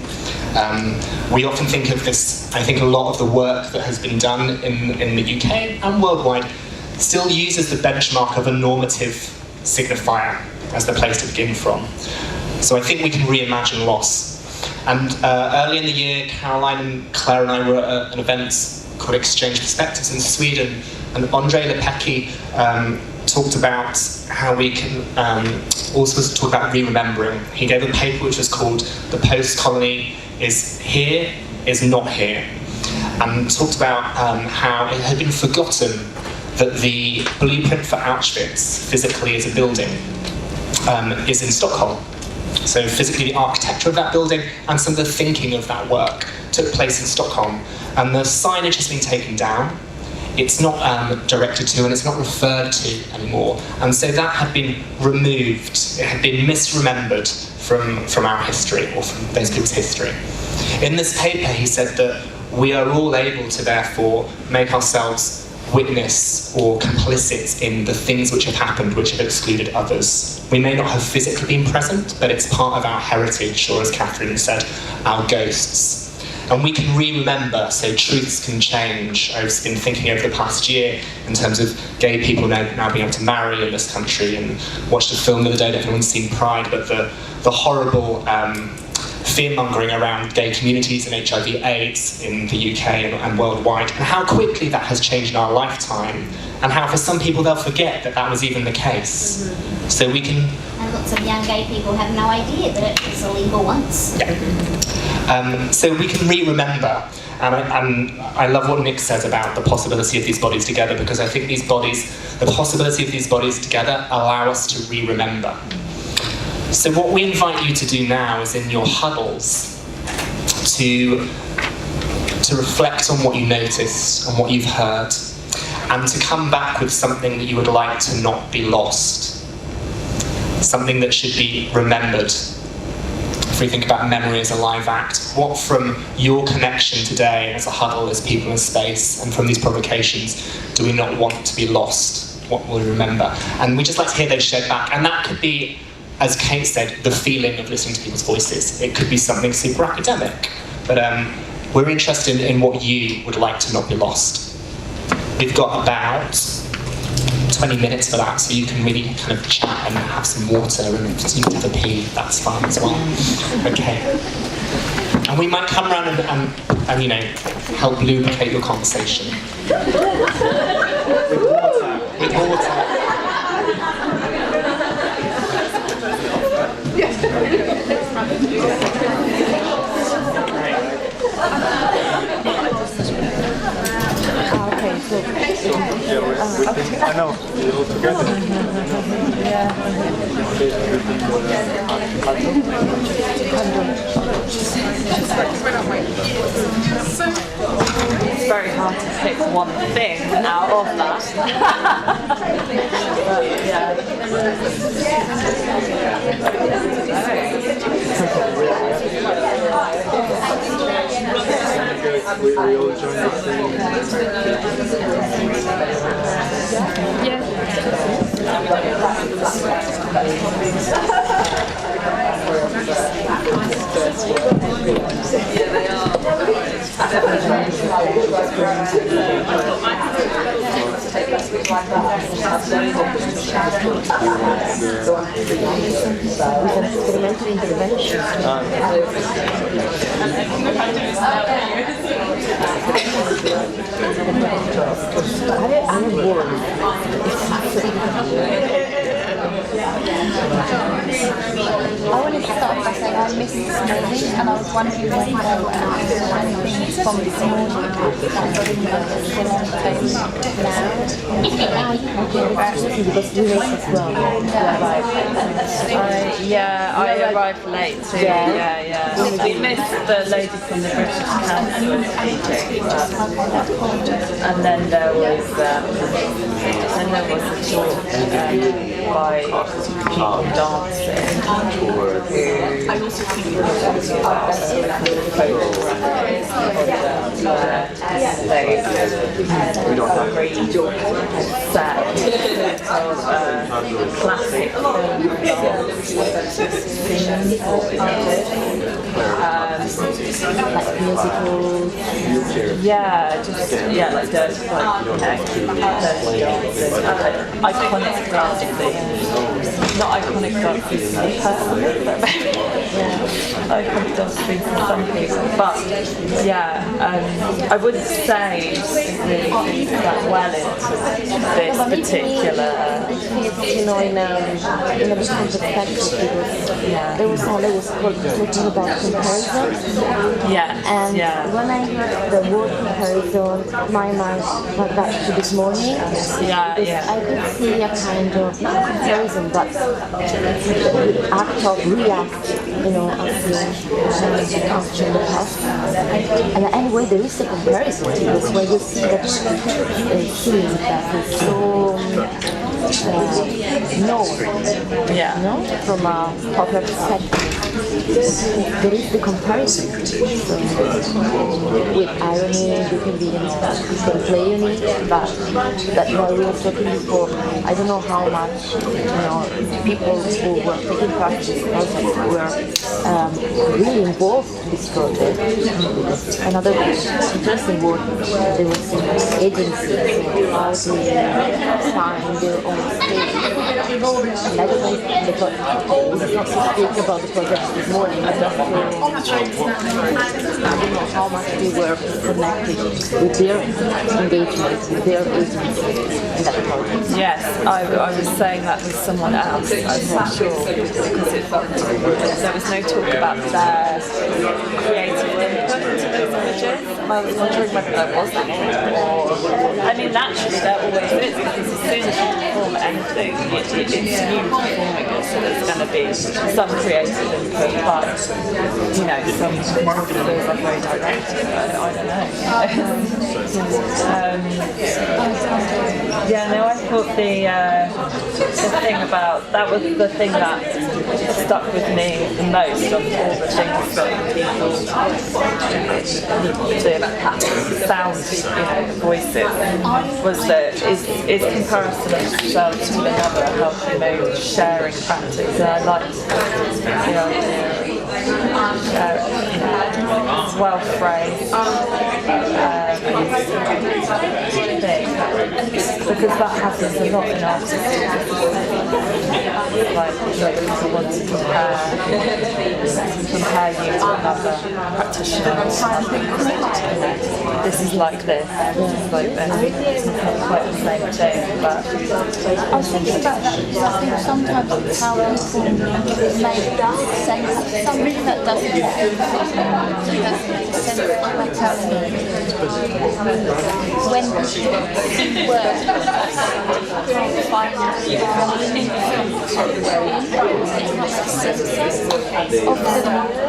We often think of this, I think a lot of the work that has been done in the UK and worldwide still uses the benchmark of a normative signifier as the place to begin from. So I think we can reimagine loss. And early in the year, Caroline and Claire and I were at an event called Exchange Perspectives in Sweden, and Andre Lepecki talked about how we can also talk about re-remembering. He gave a paper which was called "The Post-Colony is Here, is Not Here," and talked about how it had been forgotten that the blueprint for Auschwitz, physically as a building, is in Stockholm. So physically the architecture of that building and some of the thinking of that work took place in Stockholm. And the signage has been taken down. It's not directed to and it's not referred to anymore. And so that had been removed. It had been misremembered from our history, or from those people's history. In this paper, he said that we are all able to therefore make ourselves witness or complicit in the things which have happened, which have excluded others. We may not have physically been present, but it's part of our heritage, or as Catherine said, our ghosts. And we can re-remember, so truths can change. I've been thinking over the past year in terms of gay people now being able to marry in this country, and watched a film the other day, I don't know if anyone's seen Pride, but the horrible fear-mongering around gay communities and HIV/AIDS in the UK and worldwide, and how quickly that has changed in our lifetime, and how for some people they'll forget that that was even the case. Mm-hmm. So we can... And lots of young gay people have no idea that it was illegal once. Yeah. So we can re-remember, and I love what Nick says about the possibility of these bodies together, because I think the possibility of these bodies together allow us to re-remember. So what we invite you to do now is in your huddles to reflect on what you noticed and what you've heard, and to come back with something that you would like to not be lost, something that should be remembered. If we think about memory as a live act, what from your connection today as a huddle, as people in space, and from these provocations, do we not want to be lost? What will we remember? And we just like to hear those shared back, and that could be, as Kate said, the feeling of listening to people's voices. It could be something super academic, but we're interested in what you would like to not be lost. We've got about 20 minutes for that, so you can really kind of chat and have some water, and if you need to pee, that's fine as well. Okay. And we might come around and you know, help lubricate your conversation. With water. I know, we're all together. It's very hard to pick one thing out of that. We all join the same. Yeah, they are. experimental intervention. I'm bored. I wanted to start by saying I missed this morning, and I was wondering if there were anything from this morning that still on the table now. Because we were as well. I arrived late too. Yeah. We missed the lady from the British Council speaking, and then there was a talk by people dancing who I also think they agreed set of classic Like musicals. Like dirty, iconic dancing. Not iconic dancing for me personally, but iconic dancing for some people. But I wouldn't say really that well into this particular. In a different perspective, because there was talking about comparison. And when I heard the word comparison, my mind went back to this morning. I could see a kind of comparison, but act of react, as in the past. And anyway, there is a comparison, because when you see that scene that is so known, from a popular perspective, there is the comparison. So, with irony, you can play on it, but that we were talking before, I don't know how much people who were taking part in this project were really involved in this project. Another interesting word, there was an agency, how they find their own space. And I don't know if we did not speak about the project this morning, but just I don't know how much we were connected with their engagement, with their agency in that project. Yes, I was saying that with someone else, I'm not sure, because there was no talk about their creative input into those images. I was wondering whether there was any, or, naturally there always is, because as soon as you perform anything, it's you performing it, so there's going to be some creative input, but, some feels like very direct, I don't know. I thought the thing about, that was the thing that stuck with me the most of all the things that people do, sound, voices, was that is comparison of yourself to another a healthy mode of sharing practice. And I liked the idea it's well phrased thing, because that happens a lot in artists. Like people want to compare you to another practitioner. This is like this, this is like this. It's not quite the same thing, but I was thinking about that because I think sometimes it's how people make sense of something that doesn't make sense. When words can't find often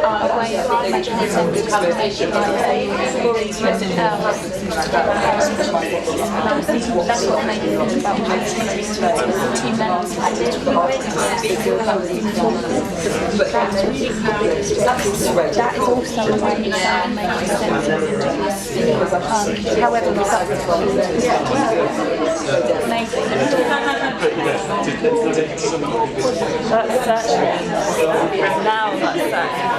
a way of making sense is to make it I was thinking that's what made me think about my team members. That is also a way of making sense. However, maybe. That's certainly, now that's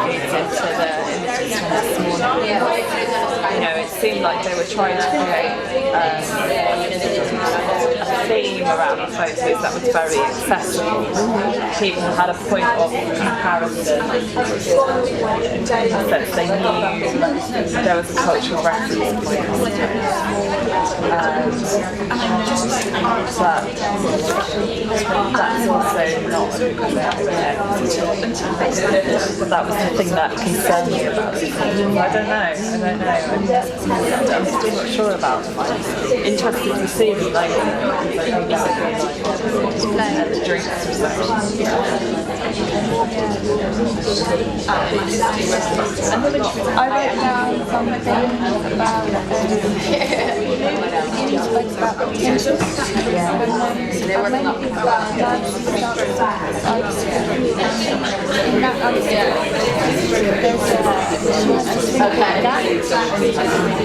feeds into the images from this morning. it seemed like they were trying to create a theme around the photos that was very accessible. People had a point of comparison, that they knew there was a cultural reference point. But that's also not that was the thing that concerned me about it. I don't know. I'm still not sure about it. I'm interested to see the drinks reception. I wrote down something about you spoke about potential.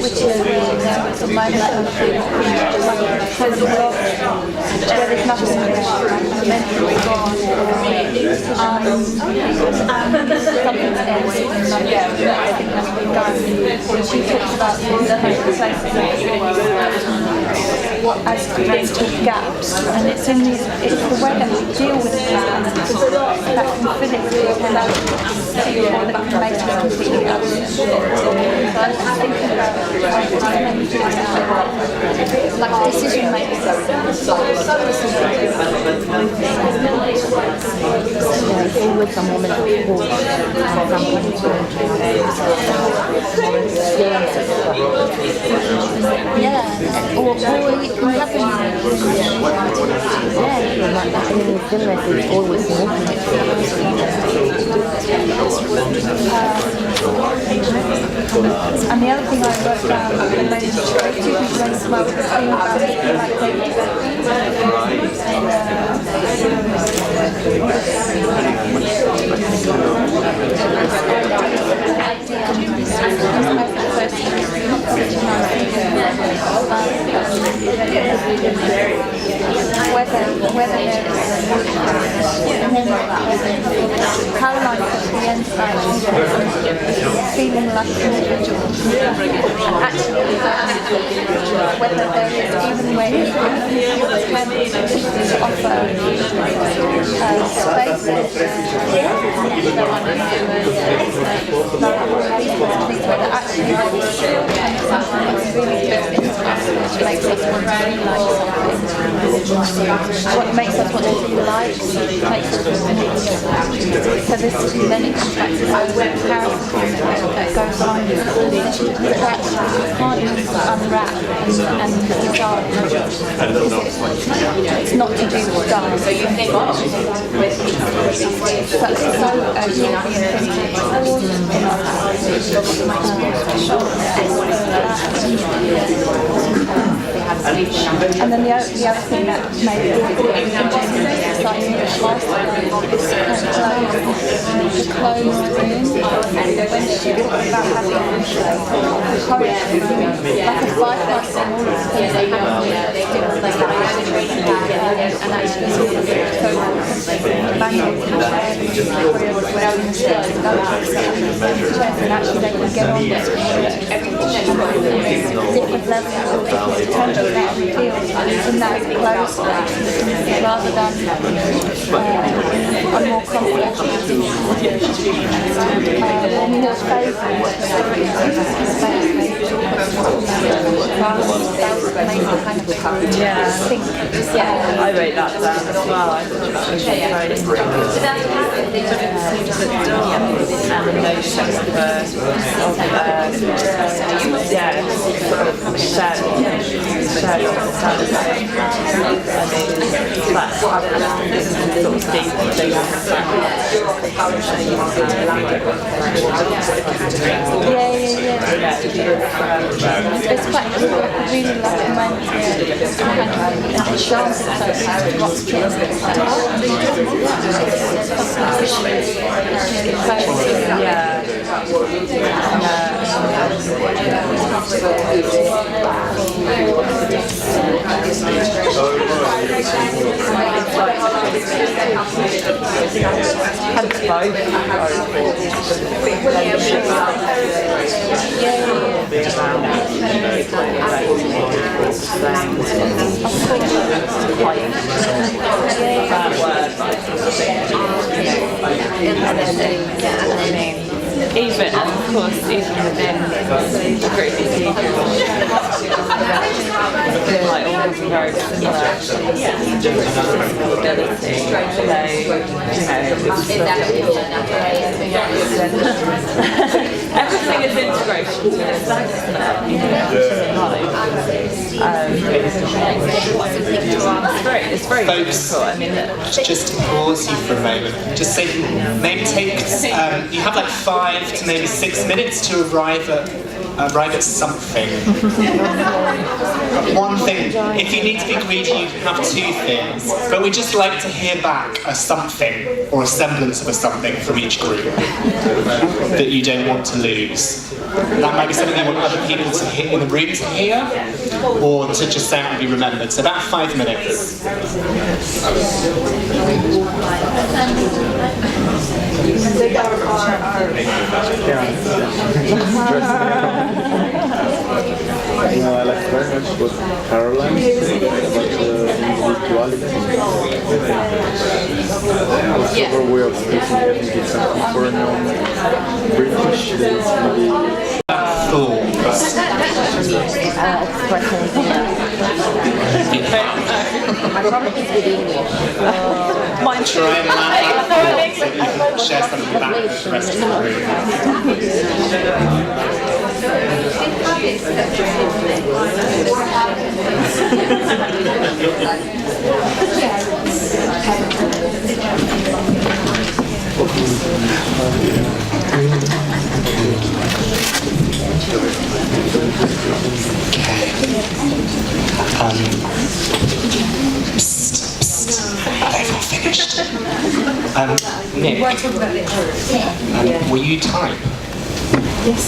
Which is the moment where there's nothing mentally gone something else she talks about as mental gaps, and it's the way that we deal with that can fill it or that can make it completely absent. So I was thinking about like decision making. With some moment of hope, yeah, or nothing. Stillness is always movement. And the other thing I wrote down, and then two people went well with the thing about like David whether Caroline at the end feeling like an individual, actually whether there is even when to offer spaces whether actually really built into us which makes us want to be like something. What makes us want to be like makes us want to be. So this then it comes back to the comparison that goes on. Actually you can't just unwrap and start because it's not to do with dance. So you think so and then the other thing that made it interesting is like the closed room. When she talks about having poetry, like a 5x and actually manual and actually they can get on with different levels of different potential that revealed in that closed rather than a more complex more I wrote that down as well. I thought it was very interesting. And the notion of shared understanding. That's sort of deep things. It's quite really like a man and shows what's Even, and of course, even within the group of people, I feel like all have a very similar ability. Everything is integration to this, isn't it? It's very difficult. I mean, just pause you for a moment. Just say, maybe take, you have like 5 to maybe 6 minutes to arrive at something. One thing, if you need to be greedy, you can have 2 things, but we just like to hear back a something or a semblance of a something from each group that you don't want to lose. That might be something you want other people to hear in the room to hear, or to just say and be remembered. So about 5 minutes. I like very much what Caroline said about individuality. Also her way of speaking, I think it's something for a non-British that's maybe... Mine try and land that so you can share something back with the rest of the room. They've all finished. Nick, will you type? Yes.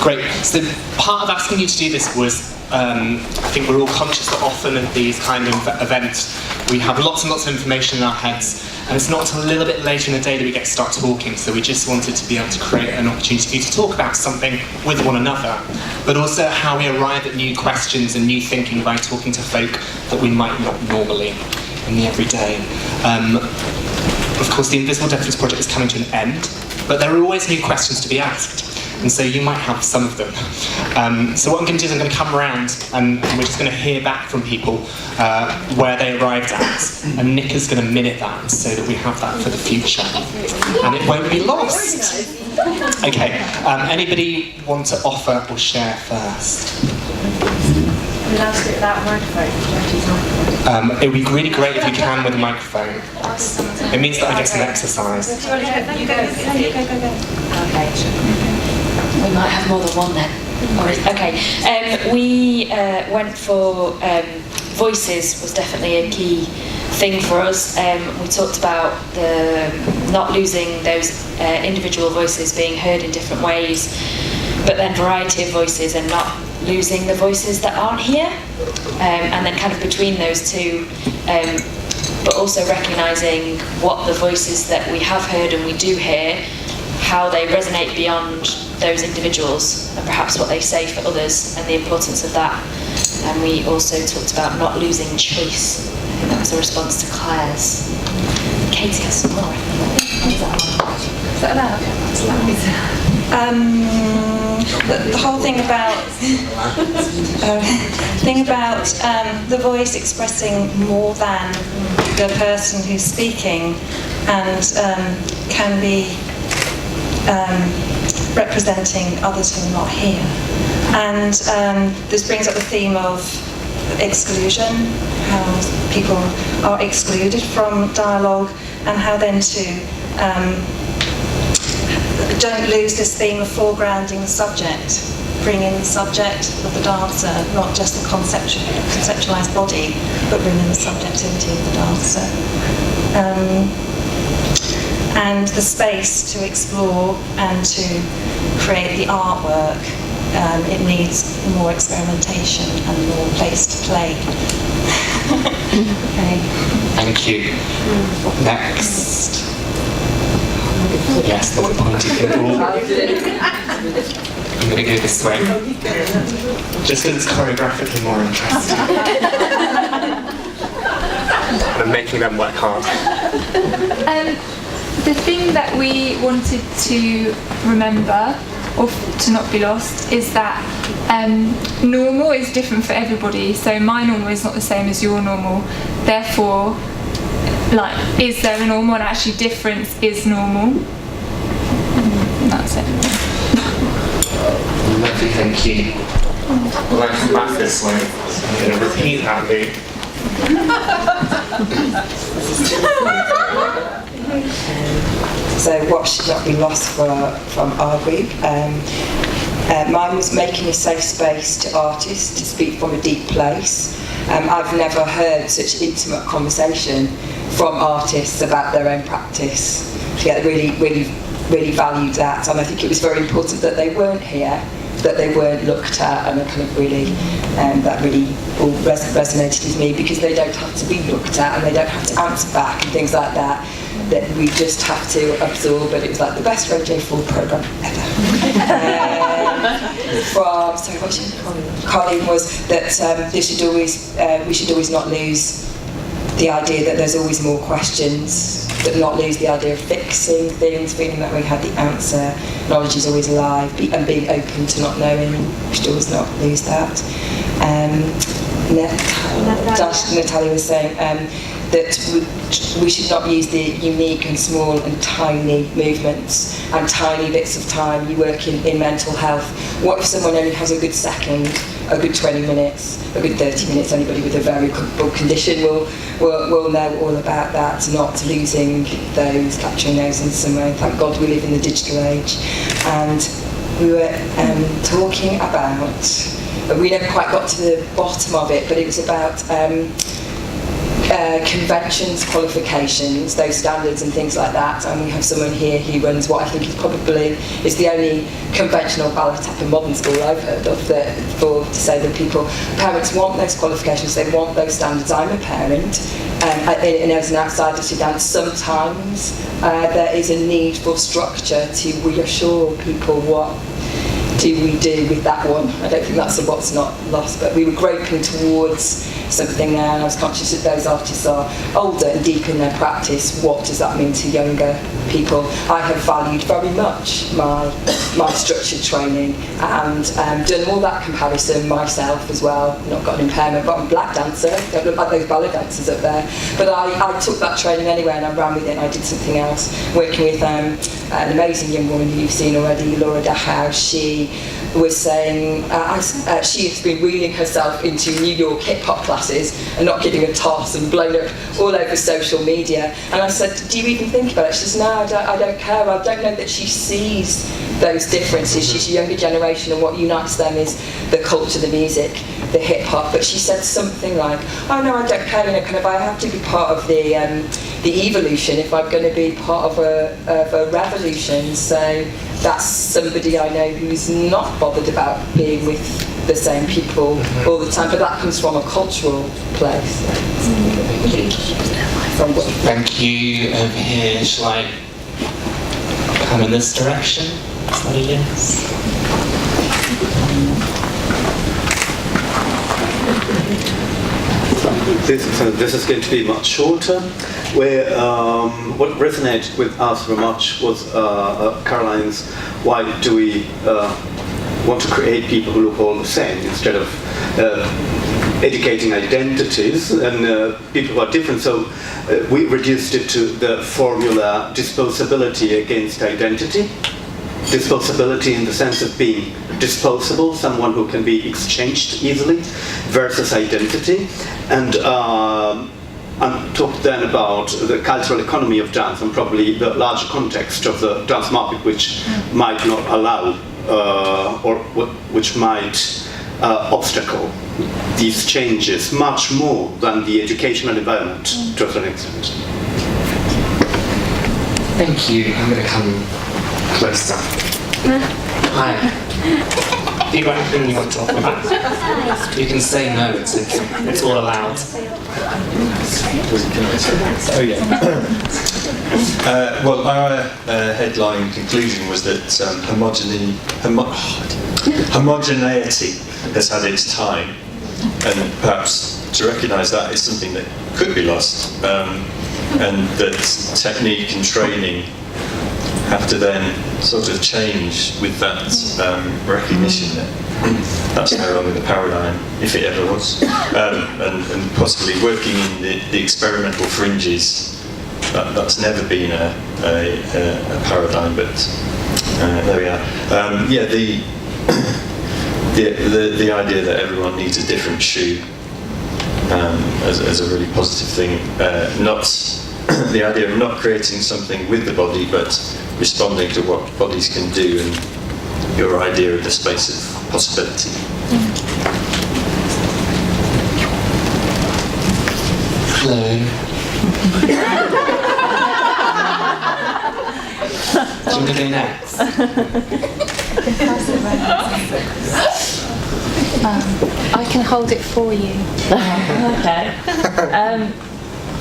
Great. So part of asking you to do this was, I think we're all conscious that often at these kind of events we have lots and lots of information in our heads, and it's not until a little bit later in the day that we get to start talking, so we just wanted to be able to create an opportunity for you to talk about something with one another, but also how we arrive at new questions and new thinking by talking to folk that we might not normally in the everyday. Of course, the Invisible Difference Project is coming to an end, but there are always new questions to be asked. And so you might have some of them. So what I'm going to do is I'm going to come around and we're just going to hear back from people where they arrived at. And Nick is going to minute that so that we have that for the future. And it won't be lost. Okay, anybody want to offer or share first? We're allowed to do it without a microphone. It would be really great if you can with a microphone. It means that I get some exercise. You go. Okay. We might have more than one then. Okay. We went for voices was definitely a key thing for us. We talked about the not losing those individual voices being heard in different ways, but then variety of voices and not losing the voices that aren't here, and then kind of between those two, but also recognising what the voices that we have heard and we do hear, how they resonate beyond those individuals and perhaps what they say for others and the importance of that. And we also talked about not losing choice. I think that was a response to Claire's. Katie has some more. Is that allowed? The whole thing about the voice expressing more than the person who's speaking, and can be representing others who are not here. And this brings up the theme of exclusion, how people are excluded from dialogue, and how then to don't lose this theme of foregrounding the subject, bring in the subject of the dancer, not just the conceptualised body, but bring in the subjectivity of the dancer. And the space to explore and to create the artwork, it needs more experimentation and more place to play. Okay. Thank you. Next. Yes, there's a pointy thing. I'm going to go this way. Just because it's choreographically more interesting. I'm making them work hard. The thing that we wanted to remember, or to not be lost, is that normal is different for everybody. So my normal is not the same as your normal. Therefore, like, is there a normal? And actually, difference is normal. And that's it. Lovely, thank you. Well, I come back this way. So I'm going to repeat that loop. So what should not be lost from our group? Mine was making a safe space to artists to speak from a deep place. I've never heard such intimate conversation from artists about their own practice. Yeah, really valued that, and I think it was very important that they weren't here, that they weren't looked at, and kind of really, that really all resonated with me, because they don't have to be looked at and they don't have to answer back and things like that. That we just have to absorb, and it was like the best Radio 4 programme ever. Colin was that we should always not lose the idea that there's always more questions, but not lose the idea of fixing things, feeling that we had the answer. Knowledge is always alive, and being open to not knowing. We should always not lose that. Natalia was saying that we should not use the unique and small and tiny movements and tiny bits of time. You work in mental health. What if someone only has a good second, a good 20 minutes, a good 30 minutes? Anybody with a very good condition will know all about that, not losing those, capturing those in some way. Thank God we live in the digital age. And we were talking about, we never quite got to the bottom of it, but it was about conventions, qualifications, those standards and things like that. And we have someone here who runs what I think is the only conventional ballet at a modern school I've heard of, for disabled people. Parents want those qualifications, they want those standards. I'm a parent, and as an outsider to dance, sometimes there is a need for structure to reassure people what do we do with that one. I don't think that's what's not lost, but we were groping towards something there, and I was conscious that those artists are older and deep in their practice. What does that mean to younger people? I have valued very much my structured training, and done all that comparison myself as well. Not got an impairment, but I'm a black dancer. Don't look like those ballet dancers up there. But I took that training anyway, and I ran with it, and I did something else, working with an amazing young woman who you've seen already, Laura Dahouse. She was saying she has been wheeling herself into New York hip-hop classes and not giving a toss, and blown up all over social media. And I said, do you even think about it? She says, no, I don't care. I don't know that she sees those differences. She's a younger generation, and what unites them is the culture, the music, the hip-hop. But she said something like, oh no, I don't care, kind of, I have to be part of the evolution if I'm going to be part of a revolution. So that's somebody I know who's not bothered about being with the same people all the time, but that comes from a cultural place. Thank you. Over here, shall I come in this direction? Is that a yes? This is going to be much shorter. What resonated with us very much was Caroline's, why do we want to create people who look all the same instead of educating identities and people who are different. So we reduced it to the formula disposability against identity. Disposability in the sense of being disposable, someone who can be exchanged easily, versus identity. And talked then about the cultural economy of dance and probably the larger context of the dance market, which might not allow or which might obstacle these changes much more than the educational environment to a certain extent. Thank you. I'm going to come closer. Hi. Have you got anything you want to talk about? You can say no, it's all allowed. Oh yeah. Well, our headline conclusion was that homogeneity has had its time, and perhaps to recognise that is something that could be lost, and that technique and training have to then sort of change with that recognition that that's no longer the paradigm, if it ever was, and possibly working in the experimental fringes. That's never been a paradigm, but there we are. The idea that everyone needs a different shoe as a really positive thing, not the idea of not creating something with the body, but responding to what bodies can do, and your idea of the space of possibility. Hello. Do you want to go next? I can hold it for you. Okay.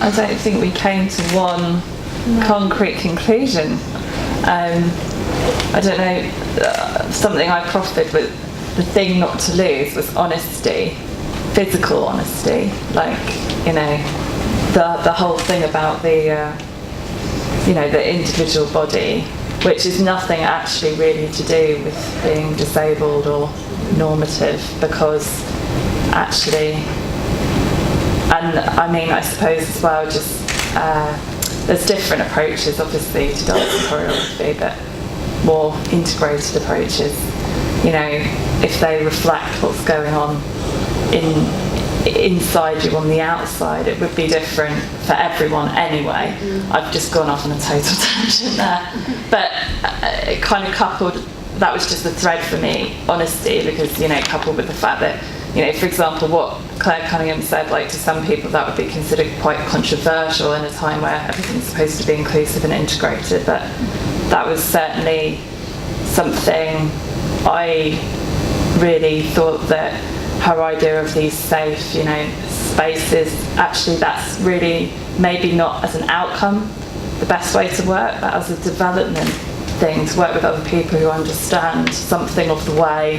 I don't think we came to one concrete conclusion. I don't know, something I proffered with the thing not to lose was honesty, physical honesty, like, you know, the whole thing about the the individual body, which is nothing actually really to do with being disabled or normative, because actually, and I mean, I suppose as well, just there's different approaches obviously to dance and choreography, but more integrated approaches, you know, if they reflect what's going on inside you on the outside, it would be different for everyone anyway. I've just gone off on a total tangent there, but it kind of coupled, that was just the thread for me, honesty, because, you know, coupled with the fact that, you know, for example, what Claire Cunningham said, like, to some people that would be considered quite controversial in a time where everything's supposed to be inclusive and integrated, but that was certainly something I really thought that her idea of these safe, you know, spaces, actually that's really maybe not as an outcome the best way to work, but as a development thing, to work with other people who understand something of the way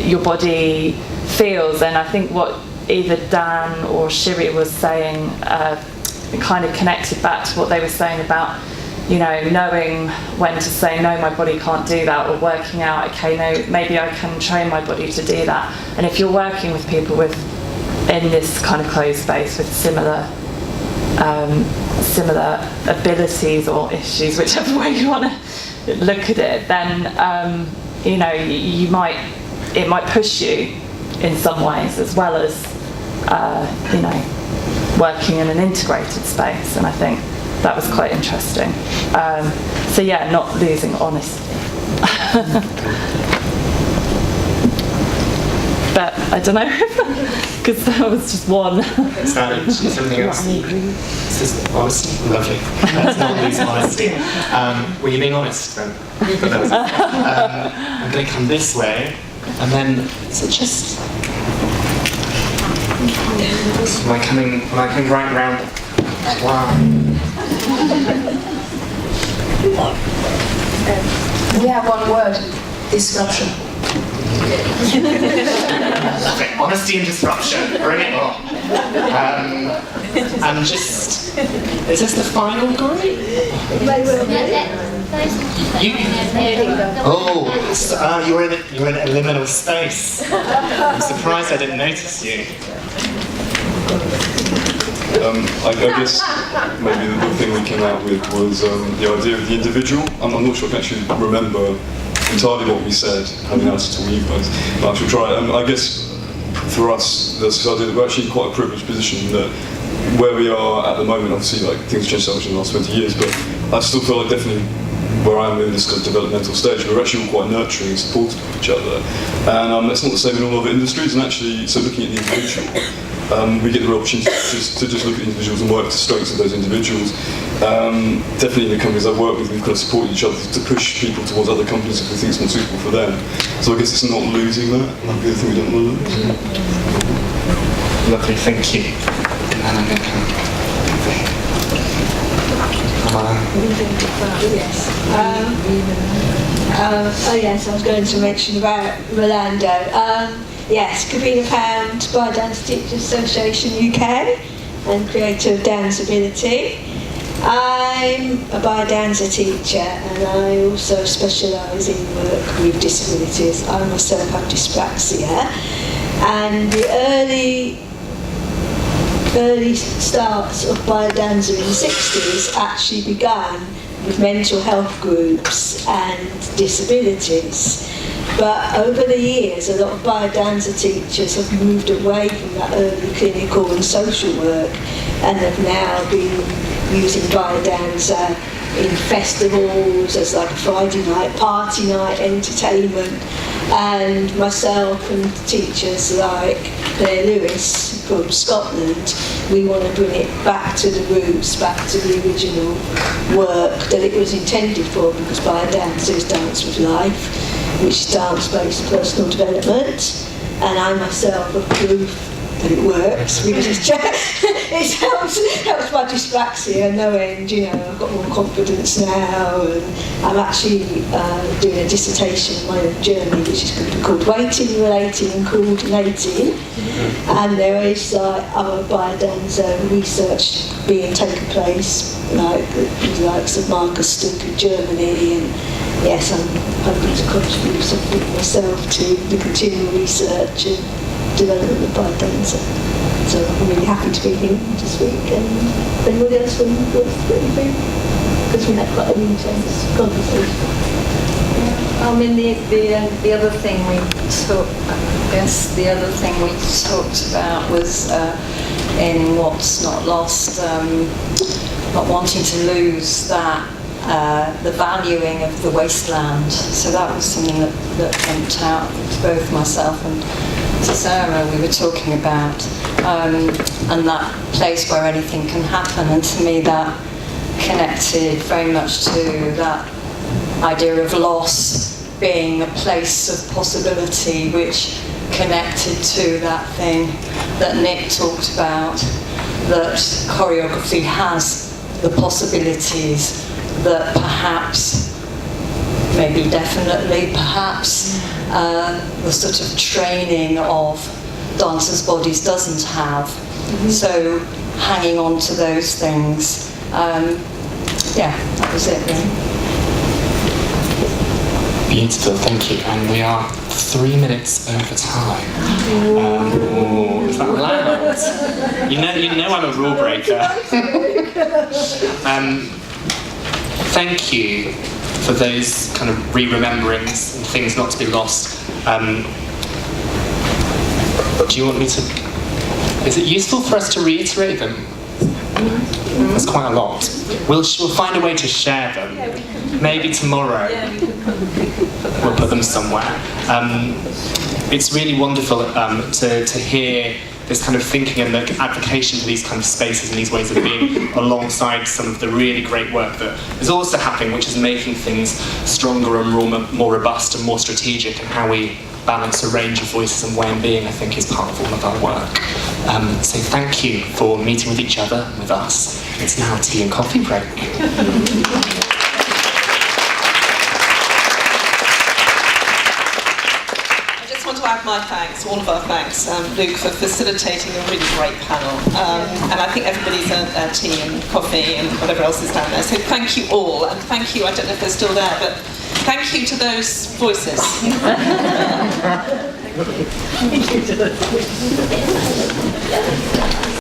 your body feels. And I think what either Dan or Shiri was saying kind of connected back to what they were saying about, you know, knowing when to say, no, my body can't do that, or working out, okay, no, maybe I can train my body to do that. And if you're working with people in this kind of closed space with similar abilities or issues, whichever way you want to look at it, then you know, it might push you in some ways, as well as you know, working in an integrated space. And I think that was quite interesting. So yeah, not losing honesty. But I don't know, because that was just one. Something else? This is honesty. Lovely. Let's not lose honesty. Were you being honest then? I'm going to come this way, and then is it just? Am I coming right round? Wow. We have one word: disruption. Honesty and disruption, bring it on. And just, is this the final group? You were in a liminal space. I'm surprised I didn't notice you. I guess maybe the thing we came out with was the idea of the individual. I'm not sure I can actually remember entirely what we said, having asked to you guys, but I shall try. I guess for us, there's this idea that we're actually in quite a privileged position, that where we are at the moment, obviously, like, things have changed so much in the last 20 years, but I still feel like definitely where I am in this kind of developmental stage, we're actually all quite nurturing and supportive of each other. And that's not the same in all other industries, and actually, so looking at the individual, we get the real opportunity to just look at individuals and work to strengths of those individuals. Definitely in the companies I've worked with, we've kind of supported each other to push people towards other companies if we think it's more suitable for them. So I guess it's not losing that. That'd be the thing we don't want to lose. Lovely, thank you. And then I'm going to come over here. Yes. Oh yes, I was going to mention about Rolando. Yes, Cabina Pound, Biodance Teachers Association UK, and creator of Down Ability. I'm a biodancer teacher, and I also specialise in work with disabilities. I myself have dyspraxia, and the early starts of biodanza in the 60s actually began with mental health groups and disabilities. But over the years, a lot of biodanza teachers have moved away from that early clinical and social work and have now been using biodanza in festivals as like a Friday night, party night, entertainment. And myself and teachers like Claire Lewis from Scotland, we want to bring it back to the roots, back to the original work that it was intended for, because biodanza is dance with life, which is dance-based personal development. And I myself have proof that it works, because it helps my dyspraxia no end. You know, I've got more confidence now, and I'm actually doing a dissertation on my own journey, which is going to be called Waiting, Relating and Coordinating. And there is other biodanza research being taken place, like the likes of Marcus Stuck in Germany, and yes, I'm hoping to contribute something myself to the continual research and development of biodanza. So I'm really happy to be here this week, and anybody else want to be, because we had quite an intense conversation. I mean, the other thing we talked about was in What's Not Lost, not wanting to lose that. The valuing of the wasteland. So that was something that jumped out to both myself and to Sarah. We were talking about, and that place where anything can happen. And to me, that connected very much to that idea of loss being a place of possibility, which connected to that thing that Nick talked about, that choreography has the possibilities that perhaps, maybe definitely, perhaps the sort of training of dancers' bodies doesn't have. So hanging on to those things, yeah, that was it really. Beautiful, thank you. And we are 3 minutes over time. Is that loud? You know I'm a rule breaker. Thank you for those kind of re-rememberings and things not to be lost. Do you want me to... Is it useful for us to reiterate them? That's quite a lot. We'll find a way to share them. Maybe tomorrow. We'll put them somewhere. It's really wonderful to hear this kind of thinking and the advocation for these kind of spaces and these ways of being alongside some of the really great work that is also happening, which is making things stronger and more robust and more strategic, and how we balance a range of voices and way of being, I think, is part of all of our work. So thank you for meeting with each other and with us. It's now tea and coffee break. My thanks, all of our thanks, Luke, for facilitating a really great panel. And I think everybody's earned tea and coffee and whatever else is down there. So thank you all, and thank you, I don't know if they're still there, but thank you to those voices. Thank you.